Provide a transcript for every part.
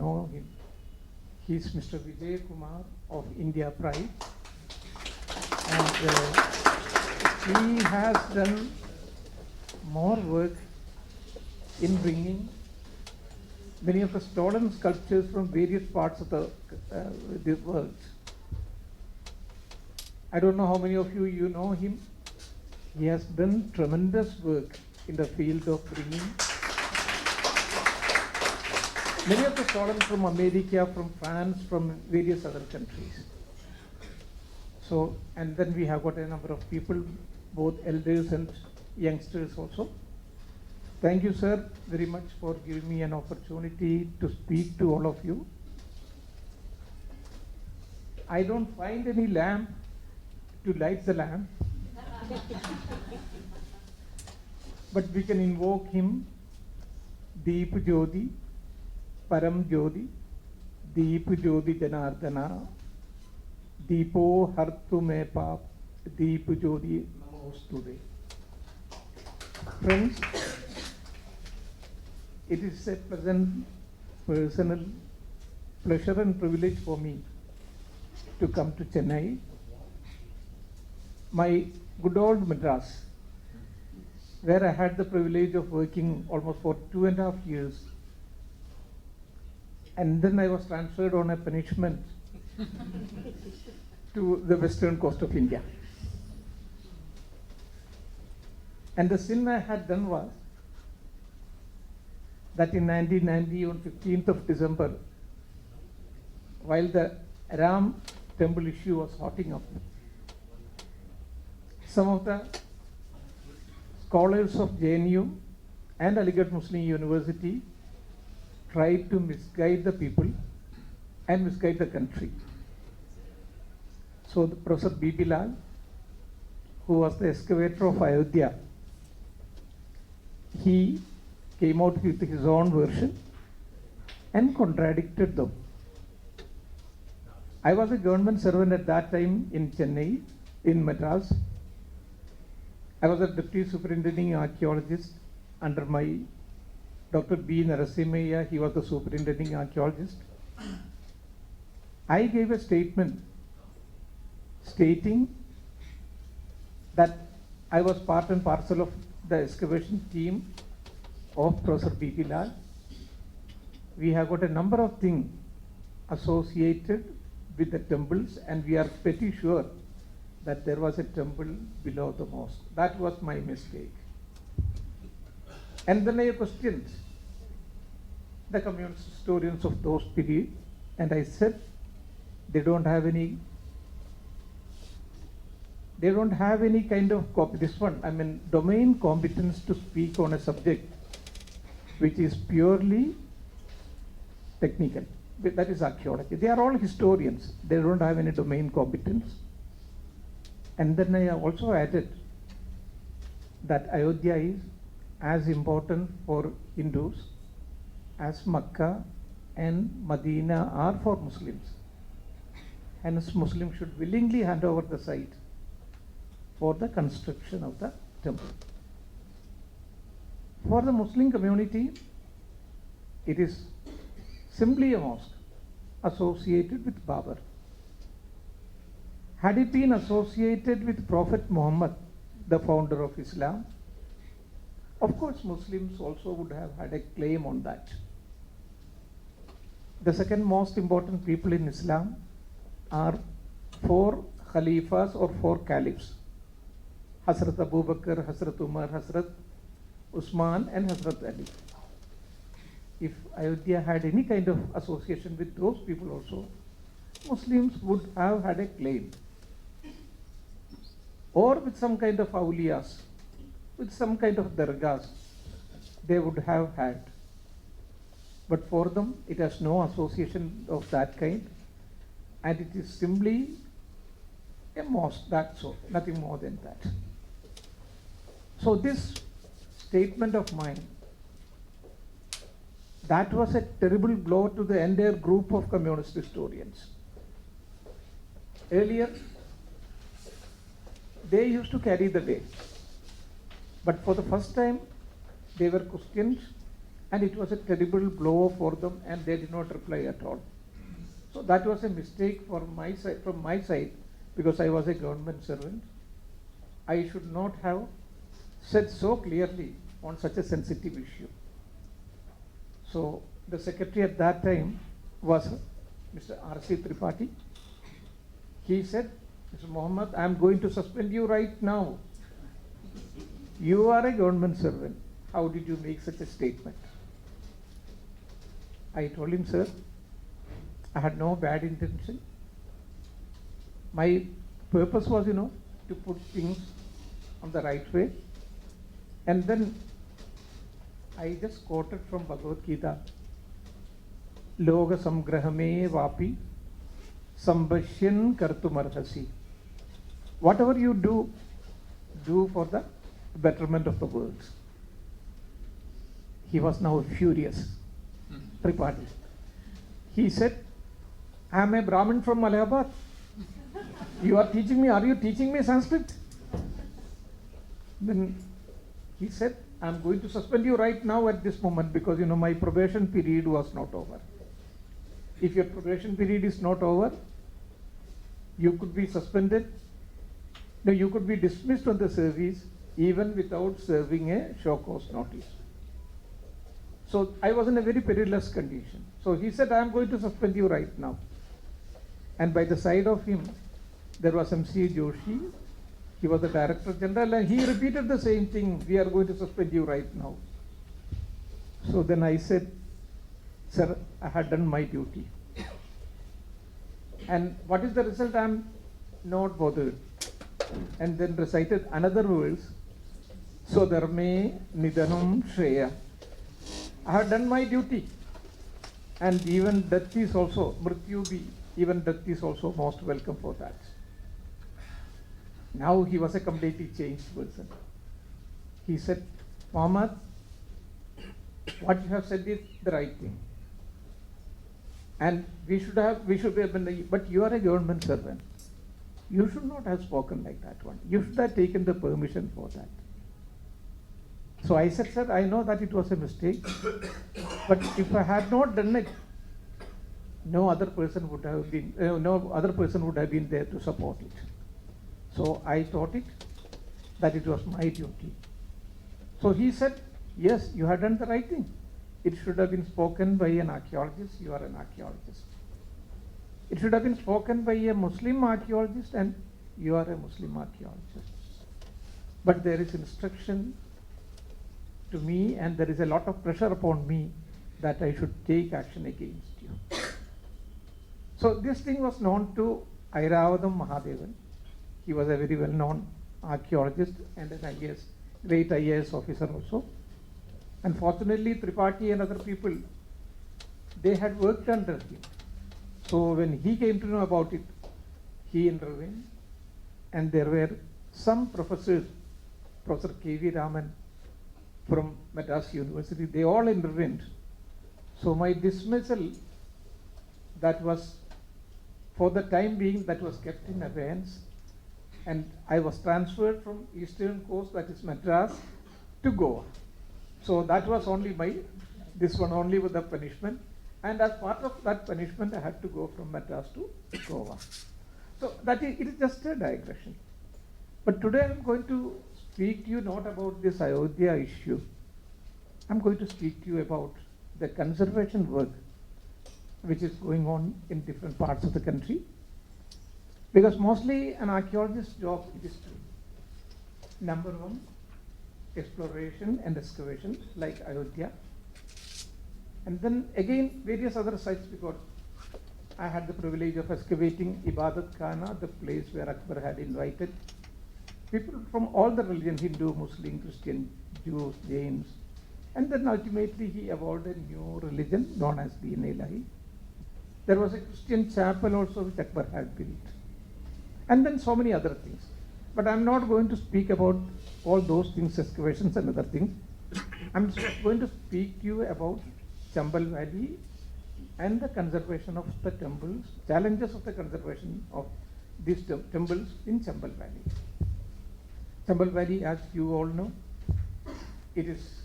know him. He's Mr. Vijay Kumar of India Pride. And he has done more work in bringing many of the stolen sculptures from various parts of the world. I don't know how many of you know him. He has done tremendous work in the field of bringing many of the stolen from America, from France, from various other countries. So, and then we have got a number of people, both elders and youngsters also. Thank you, sir, very much for giving me an opportunity to speak to all of you. I don't find any lamp to light the lamp, but we can invoke him, Deep Jyoti, Param Jyoti, Deep Jyoti Janardana, Deepo Hartu Me Paap, Deep Jyoti Namostude. Friends, it is a pleasant personal pleasure and privilege for me to come to Chennai, my good old Madras, where I had the privilege of working almost for 2.5 years. And then I was transferred on a punishment to the western coast of India. And the sin I had done was that in 1990, on 15th of December, while the Ram temple issue was hotting up, some of the scholars of JNU and Aligarh Muslim University tried to misguide the people and misguide the country. So the Professor B.P. Lal, who was the excavator of Ayodhya, he came out with his own version and contradicted them. I was a government servant at that time in Chennai, in Madras. I was a deputy superintending archaeologist under my Dr. B. Narasimhaiah. He was the superintending archaeologist. I gave a statement stating that I was part and parcel of the excavation team of Professor B.P. Lal. We have got a number of things associated with the temples, and we are pretty sure that there was a temple below the mosque. That was my mistake. And then I questioned the communist historians of those periods, and I said they don't have any kind of domain competence to speak on a subject which is purely technical. That is archaeology. They are all historians. They don't have any domain competence. And then I also added that Ayodhya is as important for Hindus as Makkah and Medina are for Muslims. Hence, Muslims should willingly hand over the site for the construction of the temple. For the Muslim community, it is simply a mosque associated with Babur. Had it been associated with Prophet Muhammad, the founder of Islam, of course Muslims also would have had a claim on that. The second most important people in Islam are 4 Khalifas or 4 Caliphs: Hazrat Abu Bakr, Hazrat Umar, Hazrat Usman, and Hazrat Ali. If Ayodhya had any kind of association with those people also, Muslims would have had a claim. Or with some kind of awliyas, with some kind of dargahs, they would have had. But for them, it has no association of that kind, and it is simply a mosque, that's all, nothing more than that. So this statement of mine, that was a terrible blow to the entire group of communist historians. Earlier, they used to carry the day. But for the first time, they were questioned and it was a terrible blow for them, and they did not reply at all. So that was a mistake from my side, because I was a government servant. I should not have said so clearly on such a sensitive issue. So the secretary at that time was Mr. R.C. Tripathi. He said, Mr. Muhammad, I am going to suspend you right now. You are a government servant. How did you make such a statement? I told him, sir, I had no bad intention. My purpose was, to put things on the right way. And then I just quoted from Bhagavad Gita, Loga samgrahame vapi sambhashyan kartumarhasi. Whatever you do, do for the betterment of the world. He was now furious, Tripathi. He said, I am a Brahmin from Allahabad. Are you teaching me Sanskrit? Then he said, I am going to suspend you right now at this moment, because my probation period was not over. If your probation period is not over, you could be suspended. No, you could be dismissed from the service even without serving a show cause notice. So I was in a very perilous condition. So he said, I am going to suspend you right now. And by the side of him, there was M.C. Joshi. He was the Director General, and he repeated the same thing. We are going to suspend you right now. So then I said, sir, I had done my duty. And what is the result? I am not bothered. And then recited another verse, So dharme nidanam shreya. I have done my duty. And even death is also, mrityubhi, even death is also most welcome for that. Now he was a completely changed person. He said, Muhammad, what you have said is the right thing. And we should be, but you are a government servant. You should not have spoken like that one. You should have taken the permission for that. So I said, sir, I know that it was a mistake, but if I had not done it, no other person would have been there to support it. So I thought that it was my duty. So he said, yes, you have done the right thing. It should have been spoken by an archaeologist. You are an archaeologist. It should have been spoken by a Muslim archaeologist, and you are a Muslim archaeologist. But there is instruction to me, and there is a lot of pressure upon me that I should take action against you. So this thing was known to Airavadam Mahadevan. He was a very well-known archaeologist and an IAS, great IAS officer also. Unfortunately, Tripathi and other people, they had worked under him. So when he came to know about it, he intervened. And there were some professors, Professor K.V. Raman from Madras University, they all intervened. So my dismissal, that was, for the time being, that was kept in abeyance. And I was transferred from Eastern Coast, that is Madras, to Goa. So that was only this one only with the punishment. And as part of that punishment, I had to go from Madras to Goa. So it is just a digression. But today I'm going to speak to you not about this Ayodhya issue. I'm going to speak to you about the conservation work which is going on in different parts of the country. Because mostly an archaeologist's job is to, number one, exploration and excavation like Ayodhya. And then again various other sites, because I had the privilege of excavating Ibadat Khana, the place where Akbar had invited people from all the religions, Hindu, Muslim, Christian, Jews, Jains. And then ultimately he evolved a new religion known as Deen Ilahi. There was a Christian chapel also which Akbar had built. And then so many other things. But I'm not going to speak about all those things, excavations and other things. I'm just going to speak to you about Chambal Valley and the conservation of the temples, challenges of the conservation of these temples in Chambal Valley. Chambal Valley, as you all know, it is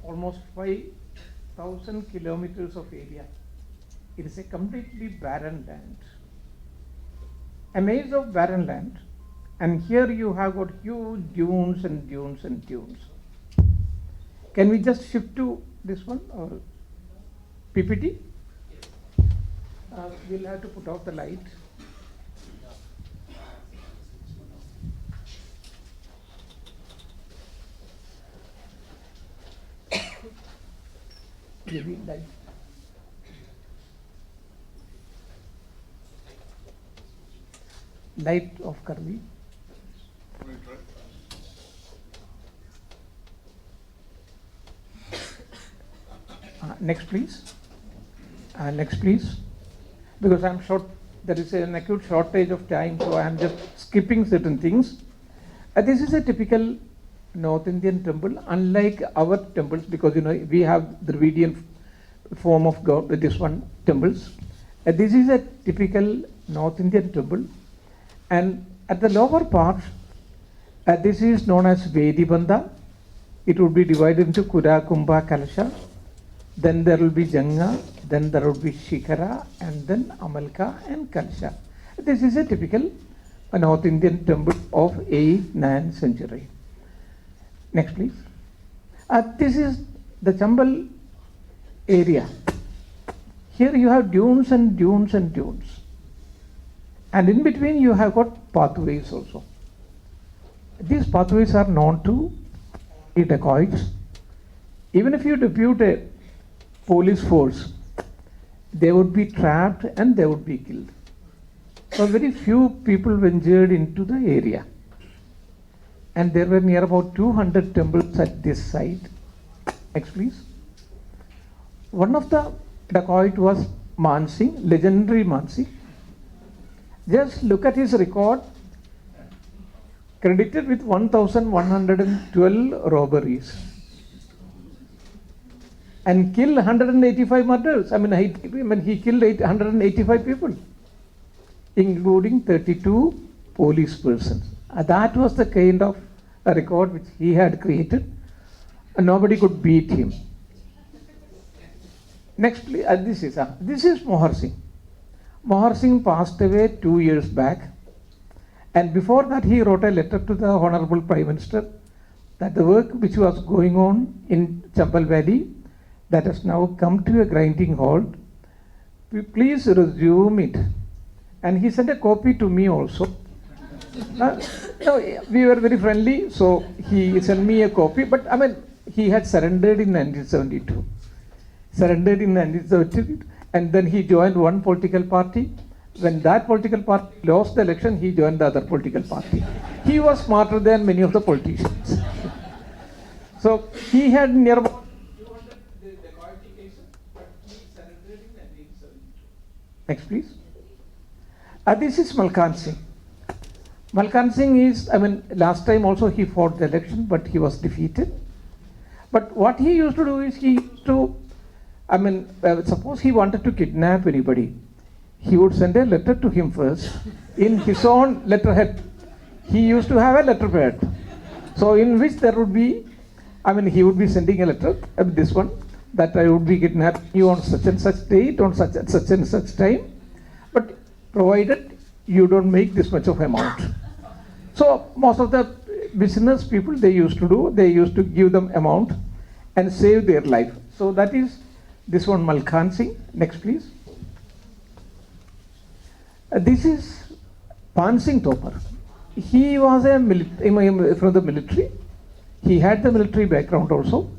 almost 5 1,000 kilometers of area. It is a completely barren land. A maze of barren land, and here you have got huge dunes and dunes and dunes. Can we just shift to this one or PPT? We'll have to put out the light. Maybe light. Light off Karvi. Next please. Next please. Because I'm short, there is an acute shortage of time, so I'm just skipping certain things. This is a typical North Indian temple, unlike our temples, because we have the Dravidian form of God with this one temples. This is a typical North Indian temple, and at the lower part, this is known as Vedibandha. It would be divided into Kura, Kumbha, Kalasha. Then there will be Janga, then there will be Shikara, and then Amalka and Kalasha. This is a typical North Indian temple of 8th, 9th century. Next please. This is the Chambal area. Here you have dunes and dunes and dunes. And in between you have got pathways also. These pathways are known to dacoits. Even if you depute a police force, they would be trapped and they would be killed. So very few people ventured into the area. And there were near about 200 temples at this site. Next please. One of the dacoit was Mansingh, legendary Mansingh. Just look at his record, credited with 1,112 robberies. And killed 185 murders. He killed 185 people, including 32 police persons. That was the kind of a record which he had created, and nobody could beat him. Next, please. This is Mohar Singh. Mohar Singh passed away 2 years back, and before that he wrote a letter to the Honorable Prime Minister that the work which was going on in Chambal Valley, that has now come to a grinding halt, please resume it. And he sent a copy to me also. We were very friendly, so he sent me a copy, but he had surrendered in 1972. And then he joined one political party. When that political party lost the election, he joined the other political party. He was smarter than many of the politicians. So he had near about 200 dacoity cases, but he surrendered in 1972. Next, please. This is Malkan Singh. Malkan Singh is, last time also he fought the election, but he was defeated. But what he used to do is he used to, suppose he wanted to kidnap anybody, he would send a letter to him first in his own letterhead. He used to have a letterhead. So in which there would be, he would be sending a letter, this one, that I would be kidnapping you on such and such date, on such and such time, but provided you don't make this much of amount. So most of the business people, they used to give them amount and save their life. So that is this one, Malkan Singh. Next, please. This is Pan Singh Topar. He was from the military. He had the military background also.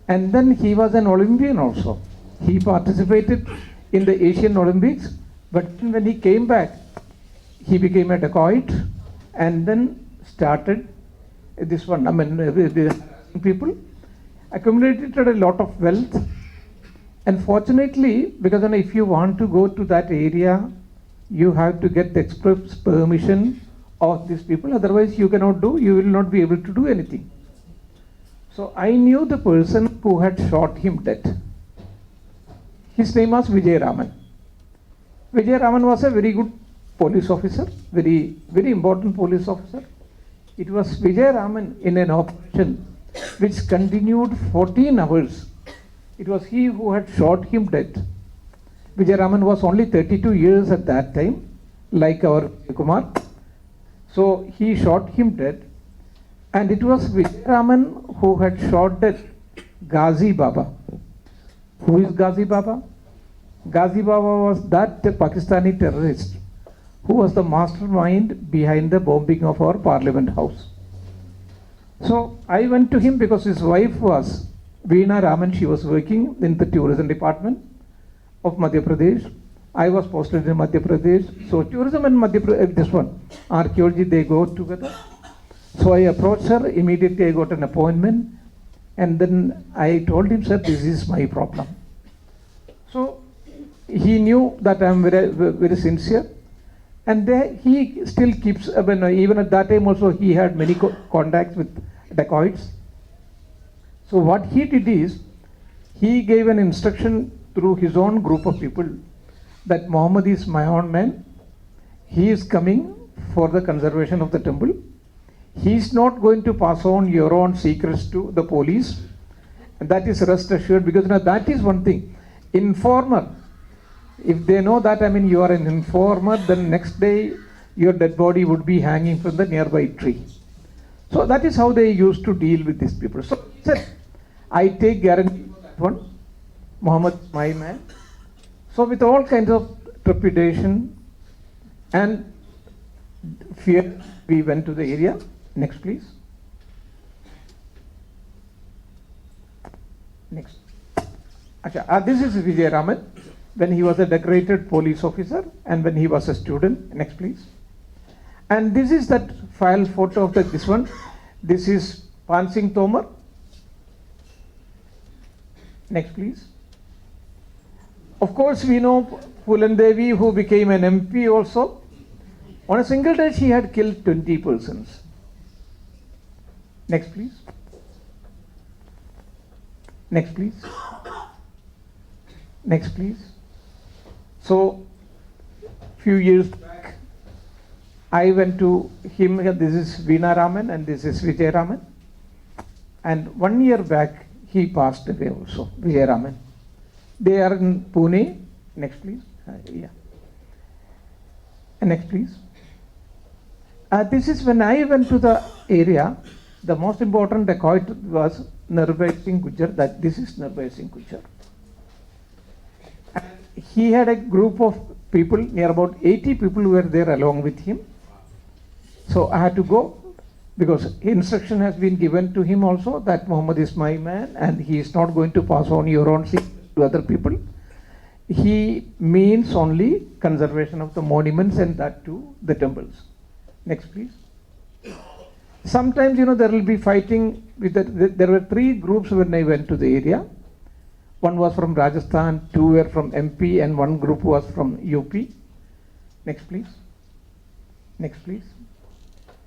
And then he was an Olympian also. He participated in the Asian Olympics. But when he came back, he became a dacoit and then started this one. The people accumulated a lot of wealth. And fortunately, because if you want to go to that area, you have to get the express permission of these people. Otherwise, you will not be able to do anything. So I knew the person who had shot him dead. His name was Vijay Raman. Vijay Raman was a very good police officer, very, very important police officer. It was Vijay Raman in an operation which continued 14 hours. It was he who had shot him dead. Vijayaraman was only 32 years at that time, like our Kumar. So he shot him dead, and it was Vijayaraman who had shot dead Ghazi Baba. Who is Ghazi Baba? Ghazi Baba was that Pakistani terrorist who was the mastermind behind the bombing of our Parliament House. So I went to him because his wife was Veena Raman. She was working in the tourism department of Madhya Pradesh. I was posted in Madhya Pradesh. So tourism and Madhya Pradesh, this one, archaeology, they go together. So I approached her. Immediately I got an appointment. And then I told him, sir, this is my problem. So he knew that I am very, very sincere. And he still keeps, even at that time also, he had many contacts with dacoits. So what he did is, he gave an instruction through his own group of people that Muhammad is my own man. He is coming for the conservation of the temple. He is not going to pass on your own secrets to the police. And that is rest assured, because that is one thing. Informer. If they know that, you are an informer, then next day your dead body would be hanging from the nearby tree. So that is how they used to deal with these people. So he said, I take guarantee for that one. Muhammad, my man. So with all kinds of trepidation and fear, we went to the area. Next, please. Next. This is Vijayaraman when he was a decorated police officer and when he was a student. Next, please. And this is that file photo of this one. This is Pan Singh Tomar. Next, please. Of course, we know Phulan Devi, who became an MP also. On a single day, she had killed 20 persons. Next, please. Next, please. Next, please. So, few years back, I went to him. This is Veena Raman and this is Vijay Raman. And 1 year back, he passed away also, Vijay Raman. They are in Pune. Next, please. Yeah. And next, please. This is when I went to the area. The most important dacoit was Nirbhay Singh Gujjar. That this is Nirbhay Singh Gujjar. And he had a group of people, near about 80 people were there along with him. So I had to go because instruction has been given to him also that Muhammad is my man and he is not going to pass on your own secret to other people. He means only conservation of the monuments and that too the temples. Next, please. Sometimes, there will be fighting with there were 3 groups when I went to the area. One was from Rajasthan, 2 were from MP, and 1 group was from UP. Next, please. Next, please.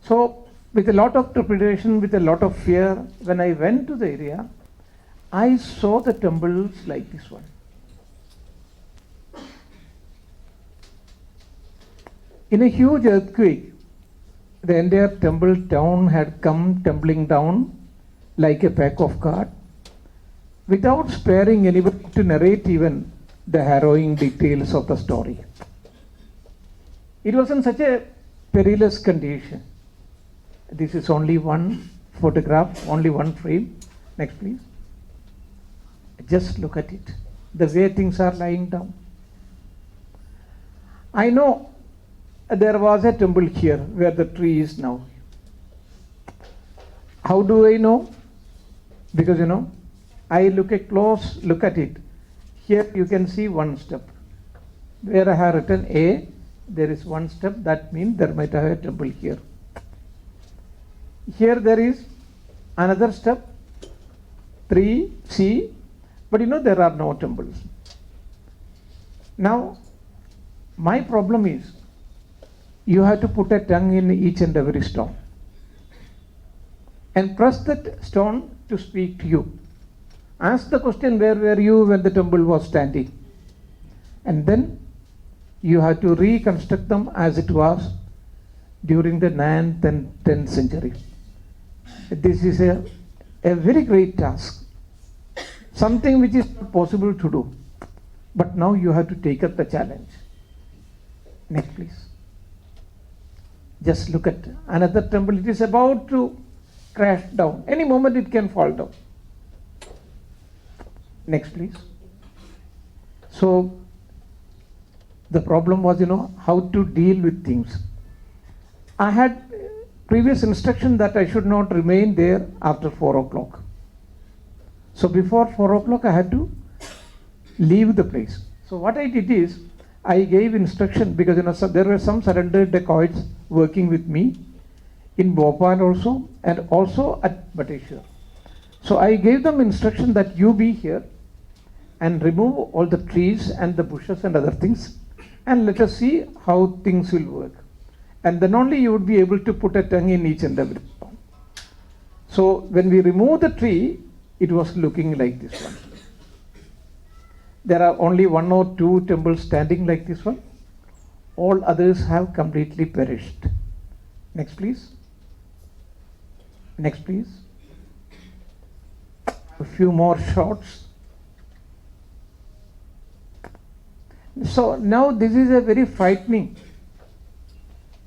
So, with a lot of trepidation, with a lot of fear, when I went to the area, I saw the temples like this one. In a huge earthquake, the entire temple town had come tumbling down like a pack of cards, without sparing anybody to narrate even the harrowing details of the story. It was in such a perilous condition. This is only one photograph, only one frame. Next, please. Just look at it. The way things are lying down. I know there was a temple here where the tree is now. How do I know? Because I look at close look at it. Here you can see one step. Where I have written A, there is one step. That means there might have a temple here. Here there is another step, 3C, but there are no temples. Now, my problem is, you have to put a tongue in each and every stone and press that stone to speak to you. Ask the question, where were you when the temple was standing? And then you have to reconstruct them as it was during the 9th and 10th century. This is a very great task. something which is not possible to do. But now you have to take up the challenge. Next, please. Just look at another temple. It is about to crash down. Any moment it can fall down. Next, please. So the problem was, how to deal with things. I had previous instruction that I should not remain there after 4 o'clock. So before 4 o'clock, I had to leave the place. So what I did is, I gave instruction because there were some surrendered dacoits working with me in Bhopal also and also at Bateshwar. So I gave them instruction that you be here and remove all the trees and the bushes and other things, and let us see how things will work. And then only you would be able to put a tongue in each and every stone. So when we remove the tree, it was looking like this one. There are only 1 or 2 temples standing like this one. All others have completely perished. Next, please. Next, please. A few more shots. So now this is a very frightening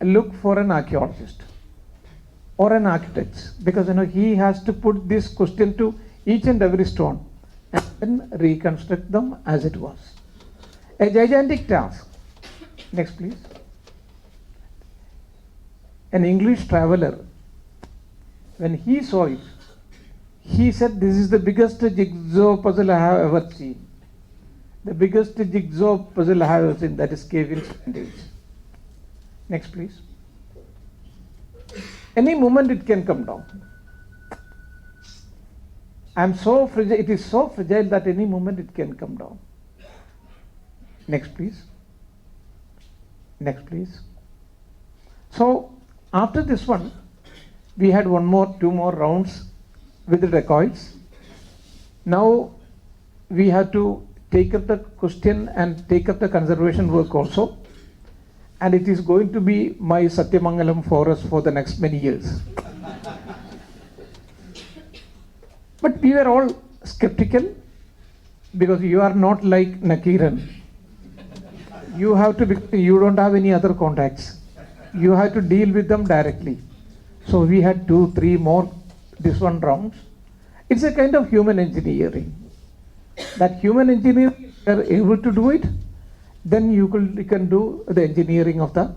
look for an archaeologist or an architect, because he has to put this question to each and every stone and then reconstruct them as it was. A gigantic task. Next, please. An English traveler, when he saw it, he said, "This is the biggest jigsaw puzzle I have ever seen. The biggest jigsaw puzzle I have ever seen, that is cave in Mandir." Next, please. Any moment it can come down. It is so fragile that any moment it can come down. Next, please. Next, please. So after this one, we had 2 more rounds with the dacoits. Now we have to take up the question and take up the conservation work also. And it is going to be my Satyamangalam forest for the next many years. But we were all skeptical because you are not like Nakiran. You don't have any other contacts. You have to deal with them directly. So we had 2, 3 more this one rounds. It's a kind of human engineering. That human engineering, if you are able to do it, then you can do the engineering of the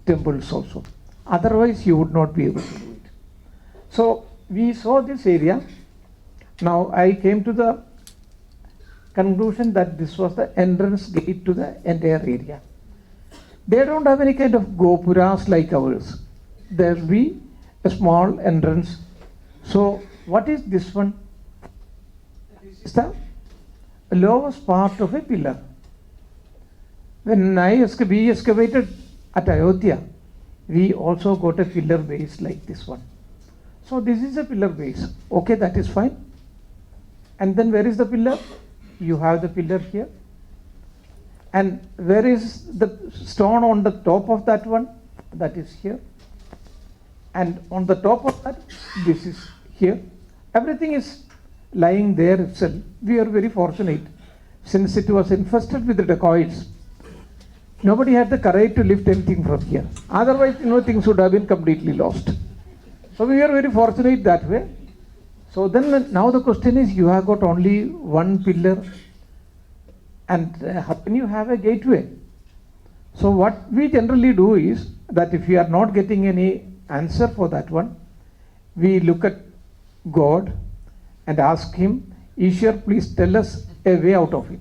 temples also. Otherwise, you would not be able to do it. So we saw this area. Now I came to the conclusion that this was the entrance gate to the entire area. They don't have any kind of gopuras like ours. There will be a small entrance. So what is this one? It's the lowest part of a pillar. When we excavated at Ayodhya, we also got a pillar base like this one. So this is a pillar base. Okay, that is fine. And then where is the pillar? You have the pillar here. And where is the stone on the top of that one? That is here. And on the top of that, this is here. Everything is lying there itself. We are very fortunate. Since it was infested with the dacoits, nobody had the courage to lift anything from here. Otherwise, things would have been completely lost. So we are very fortunate that way. So then now the question is, you have got only 1 pillar, and how can you have a gateway? So what we generally do is that if we are not getting any answer for that one, we look at God and ask him, "Ishwar, please tell us a way out of it."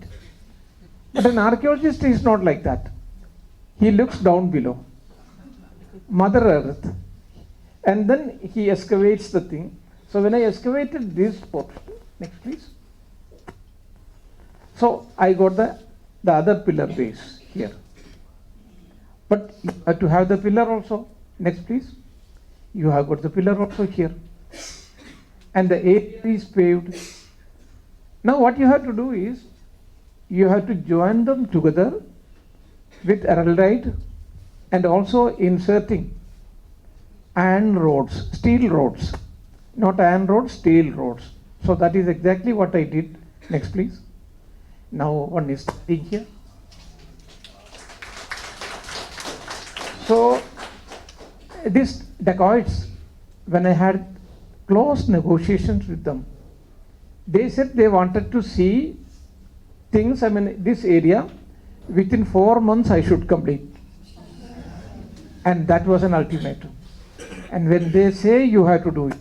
But an archaeologist is not like that. He looks down below, Mother Earth, and then he excavates the thing. So when I excavated this portion, next please. So I got the other pillar base here. But you have to have the pillar also. Next please. You have got the pillar also here. And the area is paved. Now what you have to do is, you have to join them together with araldite and also inserting iron rods, steel rods. Not iron rods, steel rods. So that is exactly what I did Next, please. Now one is standing here. So these dacoits, when I had close negotiations with them, they said they wanted to see things, I mean, this area, within 4 months I should complete. And that was an ultimatum. And when they say you have to do it,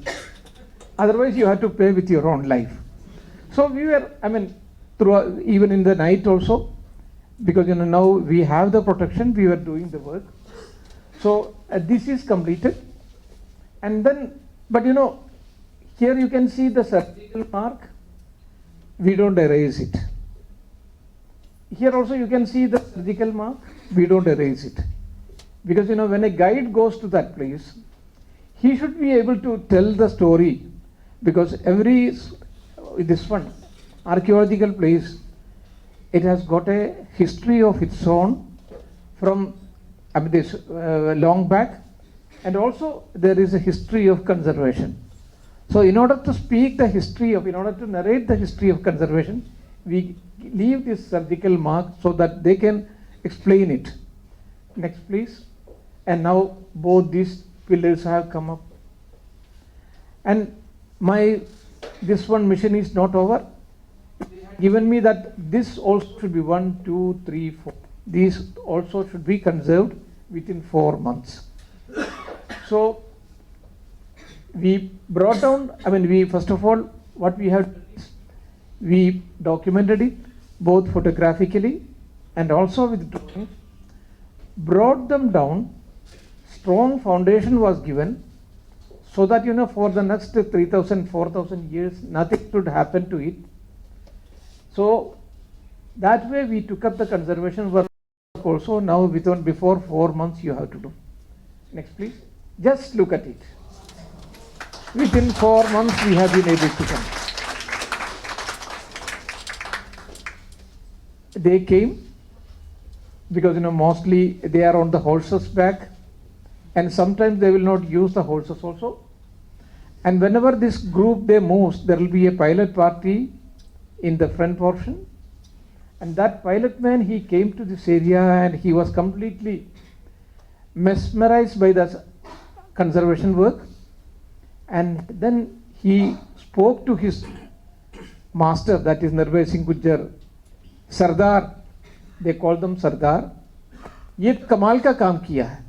otherwise you have to pay with your own life. So we were, I mean, throughout, even in the night also, because now we have the protection, we were doing the work. So this is completed. And then, but here you can see the surgical mark. We don't erase it. Here also you can see the surgical mark. We don't erase it. Because when a guide goes to that place, he should be able to tell the story, because this one, archaeological place, it has got a history of its own from this long back, and also there is a history of conservation. So in order to narrate the history of conservation, we leave this surgical mark so that they can explain it. Next, please. And now both these pillars have come up. And this one mission is not over. They have given me that this also should be 1, 2, 3, 4. These also should be conserved within 4 months. So we brought down, first of all, what we have done is we documented it both photographically and also with drawings, brought them down. Strong foundation was given so that for the next 3,000, 4,000 years nothing should happen to it. So that way we took up the conservation work also. Now before 4 months you have to do. Next, please. Just look at it. Within 4 months we have been able to come. They came because mostly they are on the horses' back. And sometimes they will not use the horses also. And whenever this group they moves, there will be a pilot party in the front portion. And that pilot man, he came to this area and he was completely mesmerized by the conservation work. And then he spoke to his master, that is Nirbhay Singh Gujjar, Sardar. They call them Sardar. ये कमाल का काम किया है.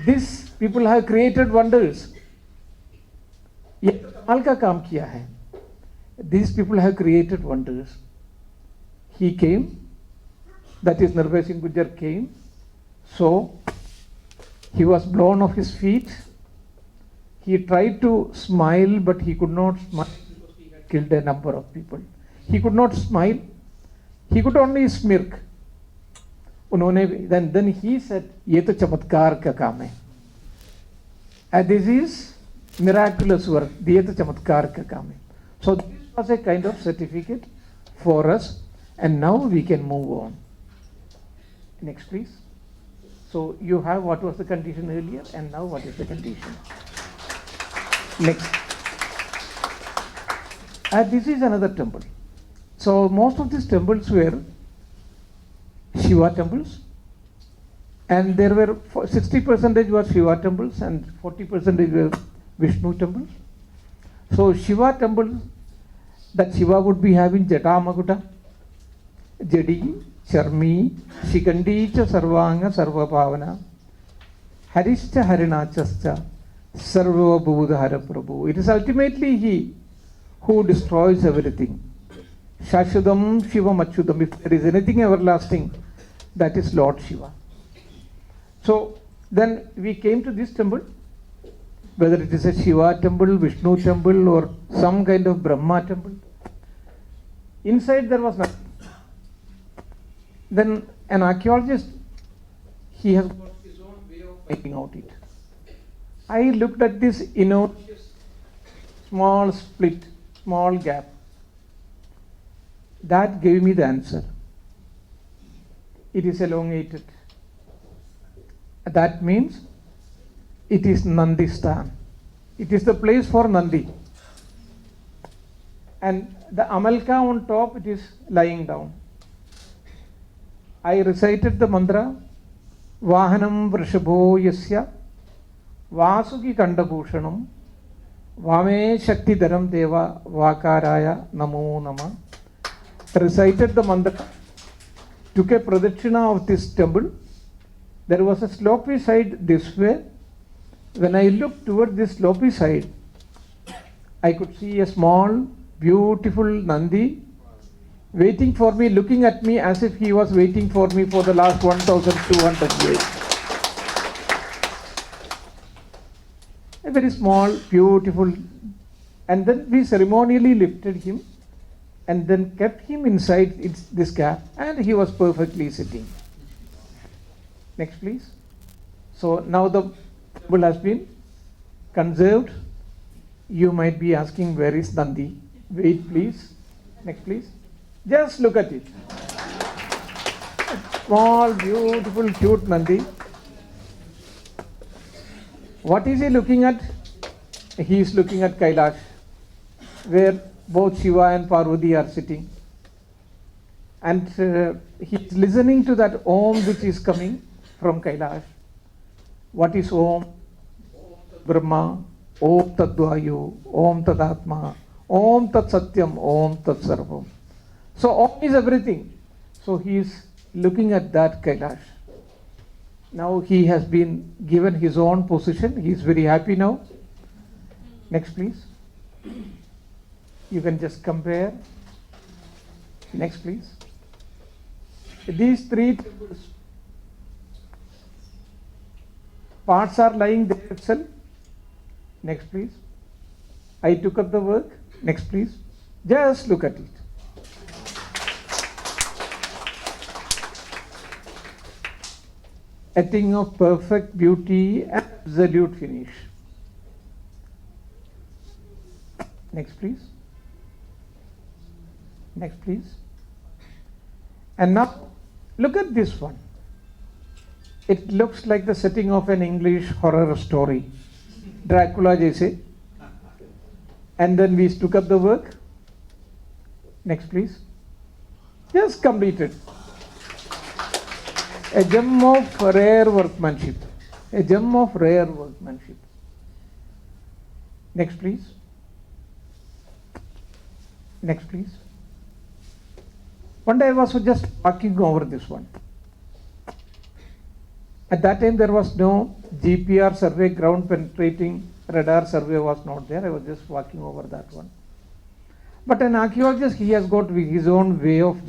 These people have created wonders. ये कमाल का काम किया है. These people have created wonders. He came, that is Nirbhay Singh Gujjar came. So he was blown off his feet. He tried to smile, but he could not smile because he had killed a number of people. He could not smile. He could only smirk. Then he said, ये तो चमत्कार का काम है. And this is miraculous work. ये तो चमत्कार का काम है. So this was a kind of certificate for us, and now we can move on. Next, please. So you have what was the condition earlier, and now what is the condition. Next. This is another temple. So most of these temples were Shiva temples, and there were 60% were Shiva temples and 40% were Vishnu temples. So Shiva temples, that Shiva would be having Jata Makuta, Jadi, Charmi, Shikandi cha Sarvanga Sarva Pavana, Harishcha Harinachascha, Sarva Buddha Hara Prabhu. It is ultimately he who destroys everything. Shashudam Shiva Machudam. If there is anything everlasting, that is Lord Shiva. So then we came to this temple, whether it is a Shiva temple, Vishnu temple, or some kind of Brahma temple. Inside there was nothing. Then an archaeologist, he has got his own way of making out it. I looked at this innocuous small split, small gap. That gave me the answer. It is elongated. That means it is Nandistan. It is the place for Nandi. And The Amalka on top, it is lying down. I recited the mantra, Vahanam Vrishabho Yasya Vasuki Kandabhushanam Vame Shakti Dharam Deva Vakaraya Namo Nama. Recited the mantra, took a pradakshina of this temple. There was a slopey side this way. When I looked toward this slopey side, I could see a small, beautiful Nandi waiting for me, looking at me as if he was waiting for me for the last 1200 years. A very small, beautiful, and then we ceremonially lifted him and then kept him inside this gap, and he was perfectly sitting. Next, please. So now the temple has been conserved. You might be asking, where is Nandi? Wait, please. Next, please. Just look at it. Small, beautiful, cute Nandi. What is he looking at? He is looking at Kailash, where both Shiva and Parvati are sitting. And he is listening to that Om which is coming from Kailash. What is Om? Brahma, Om Tad Vayu, Om Tad Atma, Om Tat Satyam, Om Tat Sarvam. So Om is everything. So he is looking at that Kailash. Now he has been given his own position. He is very happy now. Next, please. You can just compare. Next, please. These three parts are lying there itself. Next, please. I took up the work. Next, please. Just look at it. A thing of perfect beauty, absolute finish. Next, please. Next, please. And now, look at this one. It looks like the setting of an English horror story. Dracula, jaise. And then we took up the work. Next, please. Just completed. A gem of rare workmanship. A gem of rare workmanship. Next, please. Next, please. One day I was just walking over this one. At that time there was no GPR survey, ground penetrating radar survey was not there. I was just walking over that one. But an archaeologist, he has got his own way of,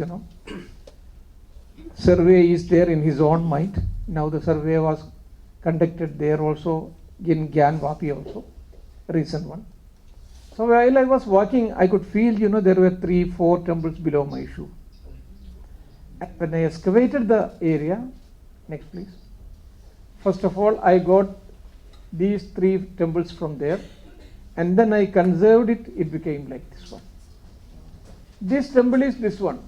survey is there in his own mind. Now the survey was conducted there also in Gyan Vapi also, recent one. So while I was walking, I could feel, there were 3-4 temples below my shoe. And when I excavated the area, next please. First of all, I got these 3 temples from there, and then I conserved it, it became like this one. This temple is this one.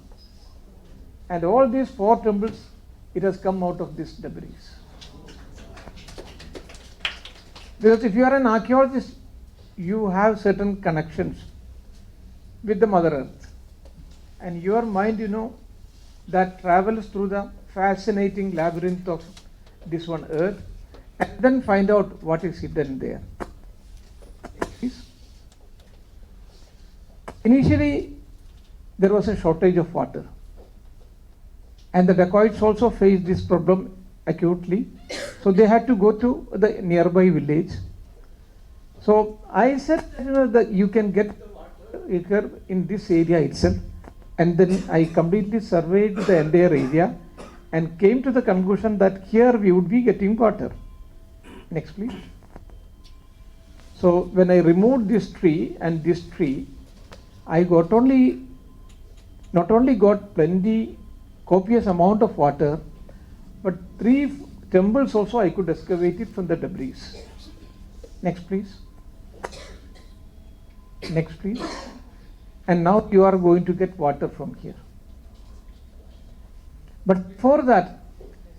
And all these 4 temples, it has come out of this debris. Because if you are an archaeologist, you have certain connections with the Mother Earth. And your mind, that travels through the fascinating labyrinth of this one Earth, and then find out what is hidden there. Initially, there was a shortage of water. And the dacoits also faced this problem acutely. So they had to go to the nearby village. So I said, that you can get water in this area itself. And then I completely surveyed the entire area and came to the conclusion that here we would be getting water. Next, please. So when I removed this tree and this tree, I not only got plenty copious amount of water, but 3 temples also I could excavate it from the debris. Next, please. Next, please. And now you are going to get water from here. But for that,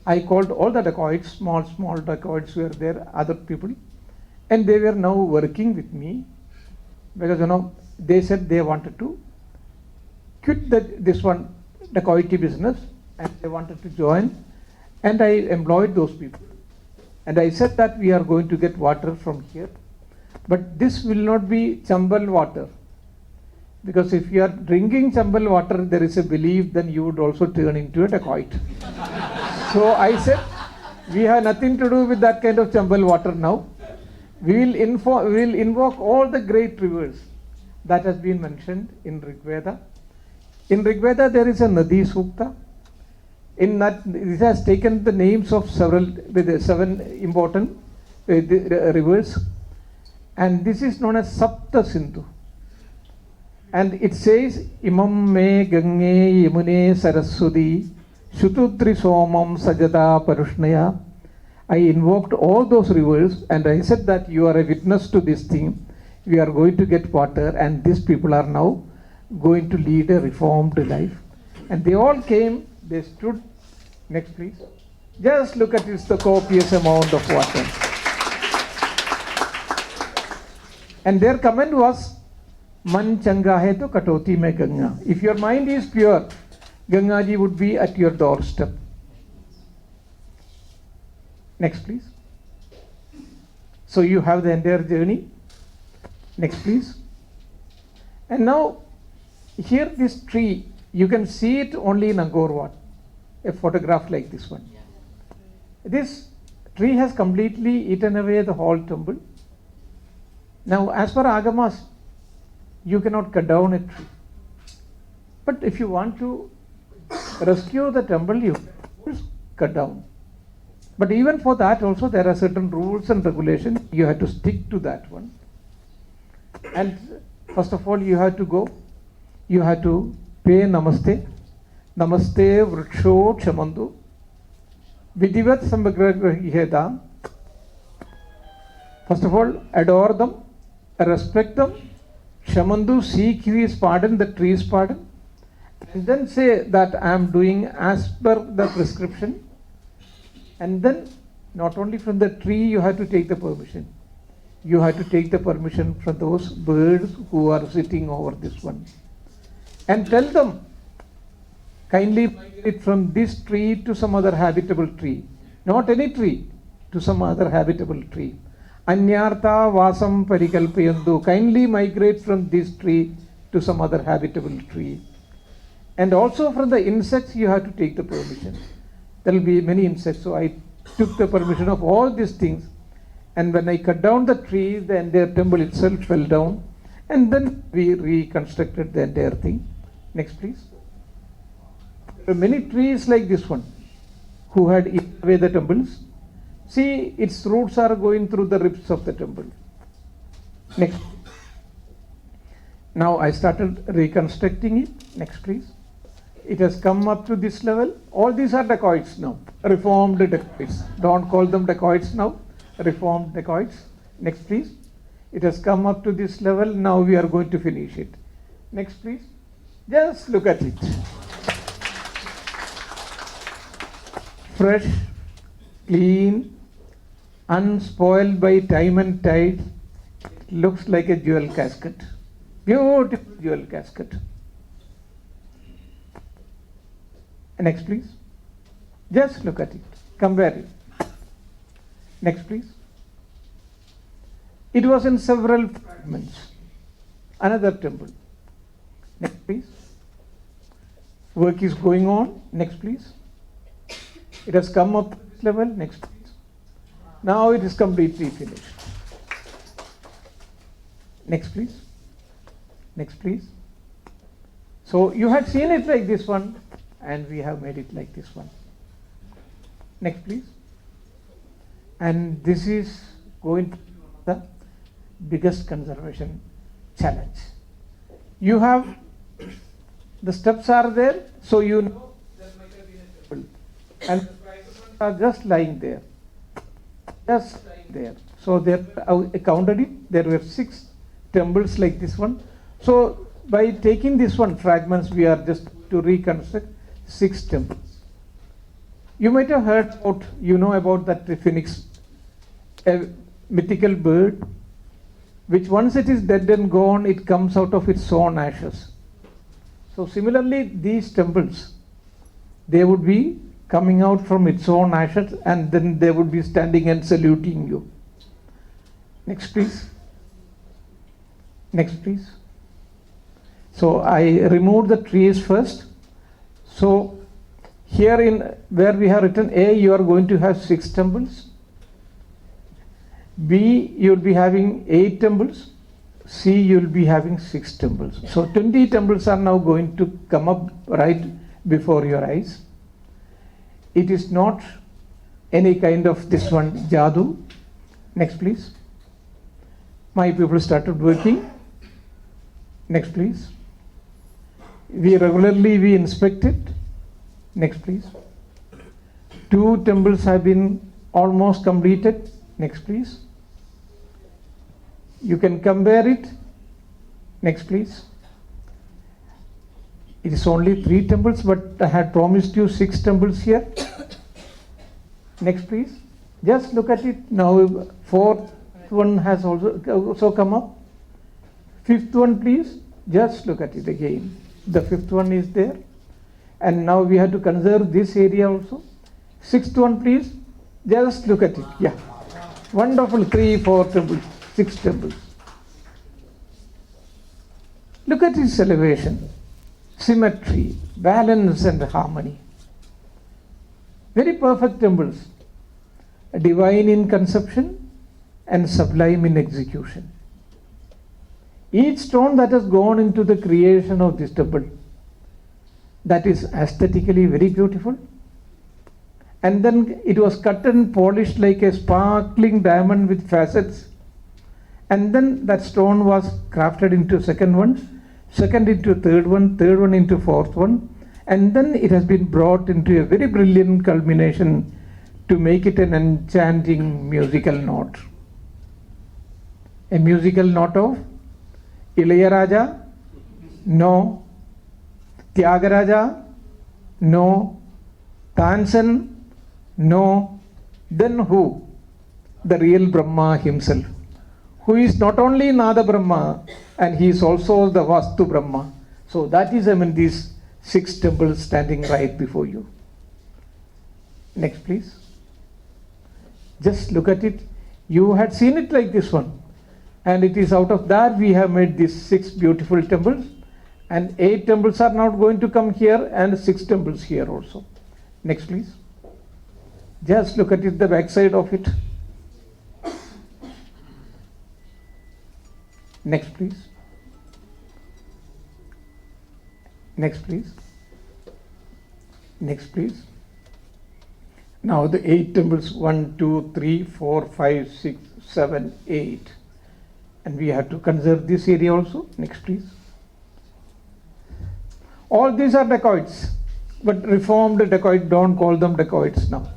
I called all the dacoits, small dacoits were there, other people, and they were now working with me because, they said they wanted to quit this one dacoity business, and they wanted to join, and I employed those people. And I said that we are going to get water from here, but this will not be chambal water, because if you are drinking chambal water, there is a belief then you would also turn into a dacoit. So I said, we have nothing to do with that kind of chambal water now. We will invoke all the great rivers that has been mentioned in Rig Veda. In Rig Veda, there is a Nadi Sukta. In that, it has taken the names of seven important rivers, and this is known as Sapta Sindhu. And it says, Imam me Gange Yamune Saraswati Shutudri Somam Sajada Parushnaya. I invoked all those rivers, and I said that you are a witness to this thing. We are going to get water, and these people are now going to lead a reformed life. And they all came, they stood. Next, please. Just look at this, the copious amount of water. And their comment was, Man changa hai to katoti mein Ganga. If your mind is pure, Ganga ji would be at your doorstep. Next, please. So you have the entire journey. Next, please. And now, here this tree, you can see it only in Angkor Wat, a photograph like this one. This tree has completely eaten away the whole temple. Now, as per Agamas, you cannot cut down a tree. But if you want to rescue the temple, you cut down. But even for that also, there are certain rules and regulations. You have to stick to that one. And first of all, you have to go. You have to pay namaste. Namaste vriksho kshamandu. Vidivat sambagrahihedam. First of all, adore them, respect them. Kshamandu, seek his pardon, the tree's pardon. And then say that I am doing as per the prescription. And then, not only from the tree, you have to take the permission. You have to take the permission from those birds who are sitting over this one. And tell them, kindly migrate from this tree to some other habitable tree. Not any tree, to some other habitable tree. Anyartha vasam parikalpayandu. Kindly migrate from this tree to some other habitable tree. And also from the insects, you have to take the permission. There will be many insects, so I took the permission of all these things. And when I cut down the tree, the entire temple itself fell down. And then we reconstructed the entire thing. Next, please. There are many trees like this one who had eaten away the temples. See, its roots are going through the ribs of the temple. Next. Now I started reconstructing it. Next, please. It has come up to this level. All these are dacoits now. Reformed dacoits. Don't call them dacoits now. Reformed dacoits. Next, please. It has come up to this level. Now we are going to finish it. Next, please. Just look at it. Fresh, clean, unspoiled by time and tide. It looks like a jewel casket. Beautiful jewel casket. Next, please. Just look at it. Compare it. Next, please. It was in several fragments. Another temple. Next, please. Work is going on. Next, please. It has come up to this level. Next, please. Now it is completely finished. Next, please. Next, please. So you had seen it like this one, and we have made it like this one. Next, please. And this is going to be the biggest conservation challenge. You have, the steps are there, so you know there might have been a temple. And the prices are just lying there. Just lying there. So there, I counted it, there were 6 temples like this one. So by taking this one fragments, we are just to reconstruct 6 temples. You might have heard about, you know about that phoenix, a mythical bird, which once it is dead and gone, it comes out of its own ashes. So So similarly, these temples, they would be coming out from its own ashes, and then they would be standing and saluting you. Next, please. Next, please. So I removed the trees first. So here in where we have written A, you are going to have 6 temples. B, you will be having 8 temples. C, you will be having 6 temples. So 20 temples are now going to come up right before your eyes. It is not any kind of this one jadoo. Next, please. My people started working. Next, please. We regularly inspect it. Next, please. 2 temples have been almost completed. Next, please. You can compare it. Next, please. It is only 3 temples, but I had promised you 6 temples here. Next, please. Just look at it. Now, 4th one has also come up. 5th one, please. Just look at it again. The 5th one is there. And now we have to conserve this area also. 6th one, please. Just look at it. Yeah. Wonderful. 3, 4 temples, 6 temples. Look at its elevation, symmetry, balance, and harmony. Very perfect temples. Divine in conception and sublime in execution. Each stone that has gone into the creation of this temple, that is aesthetically very beautiful. And then it was cut and polished like a sparkling diamond with facets. And then that stone was crafted into second one, second into third one, third one into fourth one. And then it has been brought into a very brilliant culmination to make it an enchanting musical note. A musical note of Ilayaraja? No. Tyagaraja? No. Tansen? No. Then who? The real Brahma himself, who is not only Nada Brahma, and he is also the Vastu Brahma. So that is, these 6 temples standing right before you. Next, please. Just look at it. You had seen it like this one. And it is out of that we have made these 6 beautiful temples. And 8 temples are not going to come here, and 6 temples here also. Next, please. Just look at it, the backside of it. Next, please. Next, please. Next, please. Now the 8 temples, 1, 2, 3, 4, 5, 6, 7, 8. And we have to conserve this area also. Next, please. All these are dacoits, but reformed dacoit, don't call them dacoits now.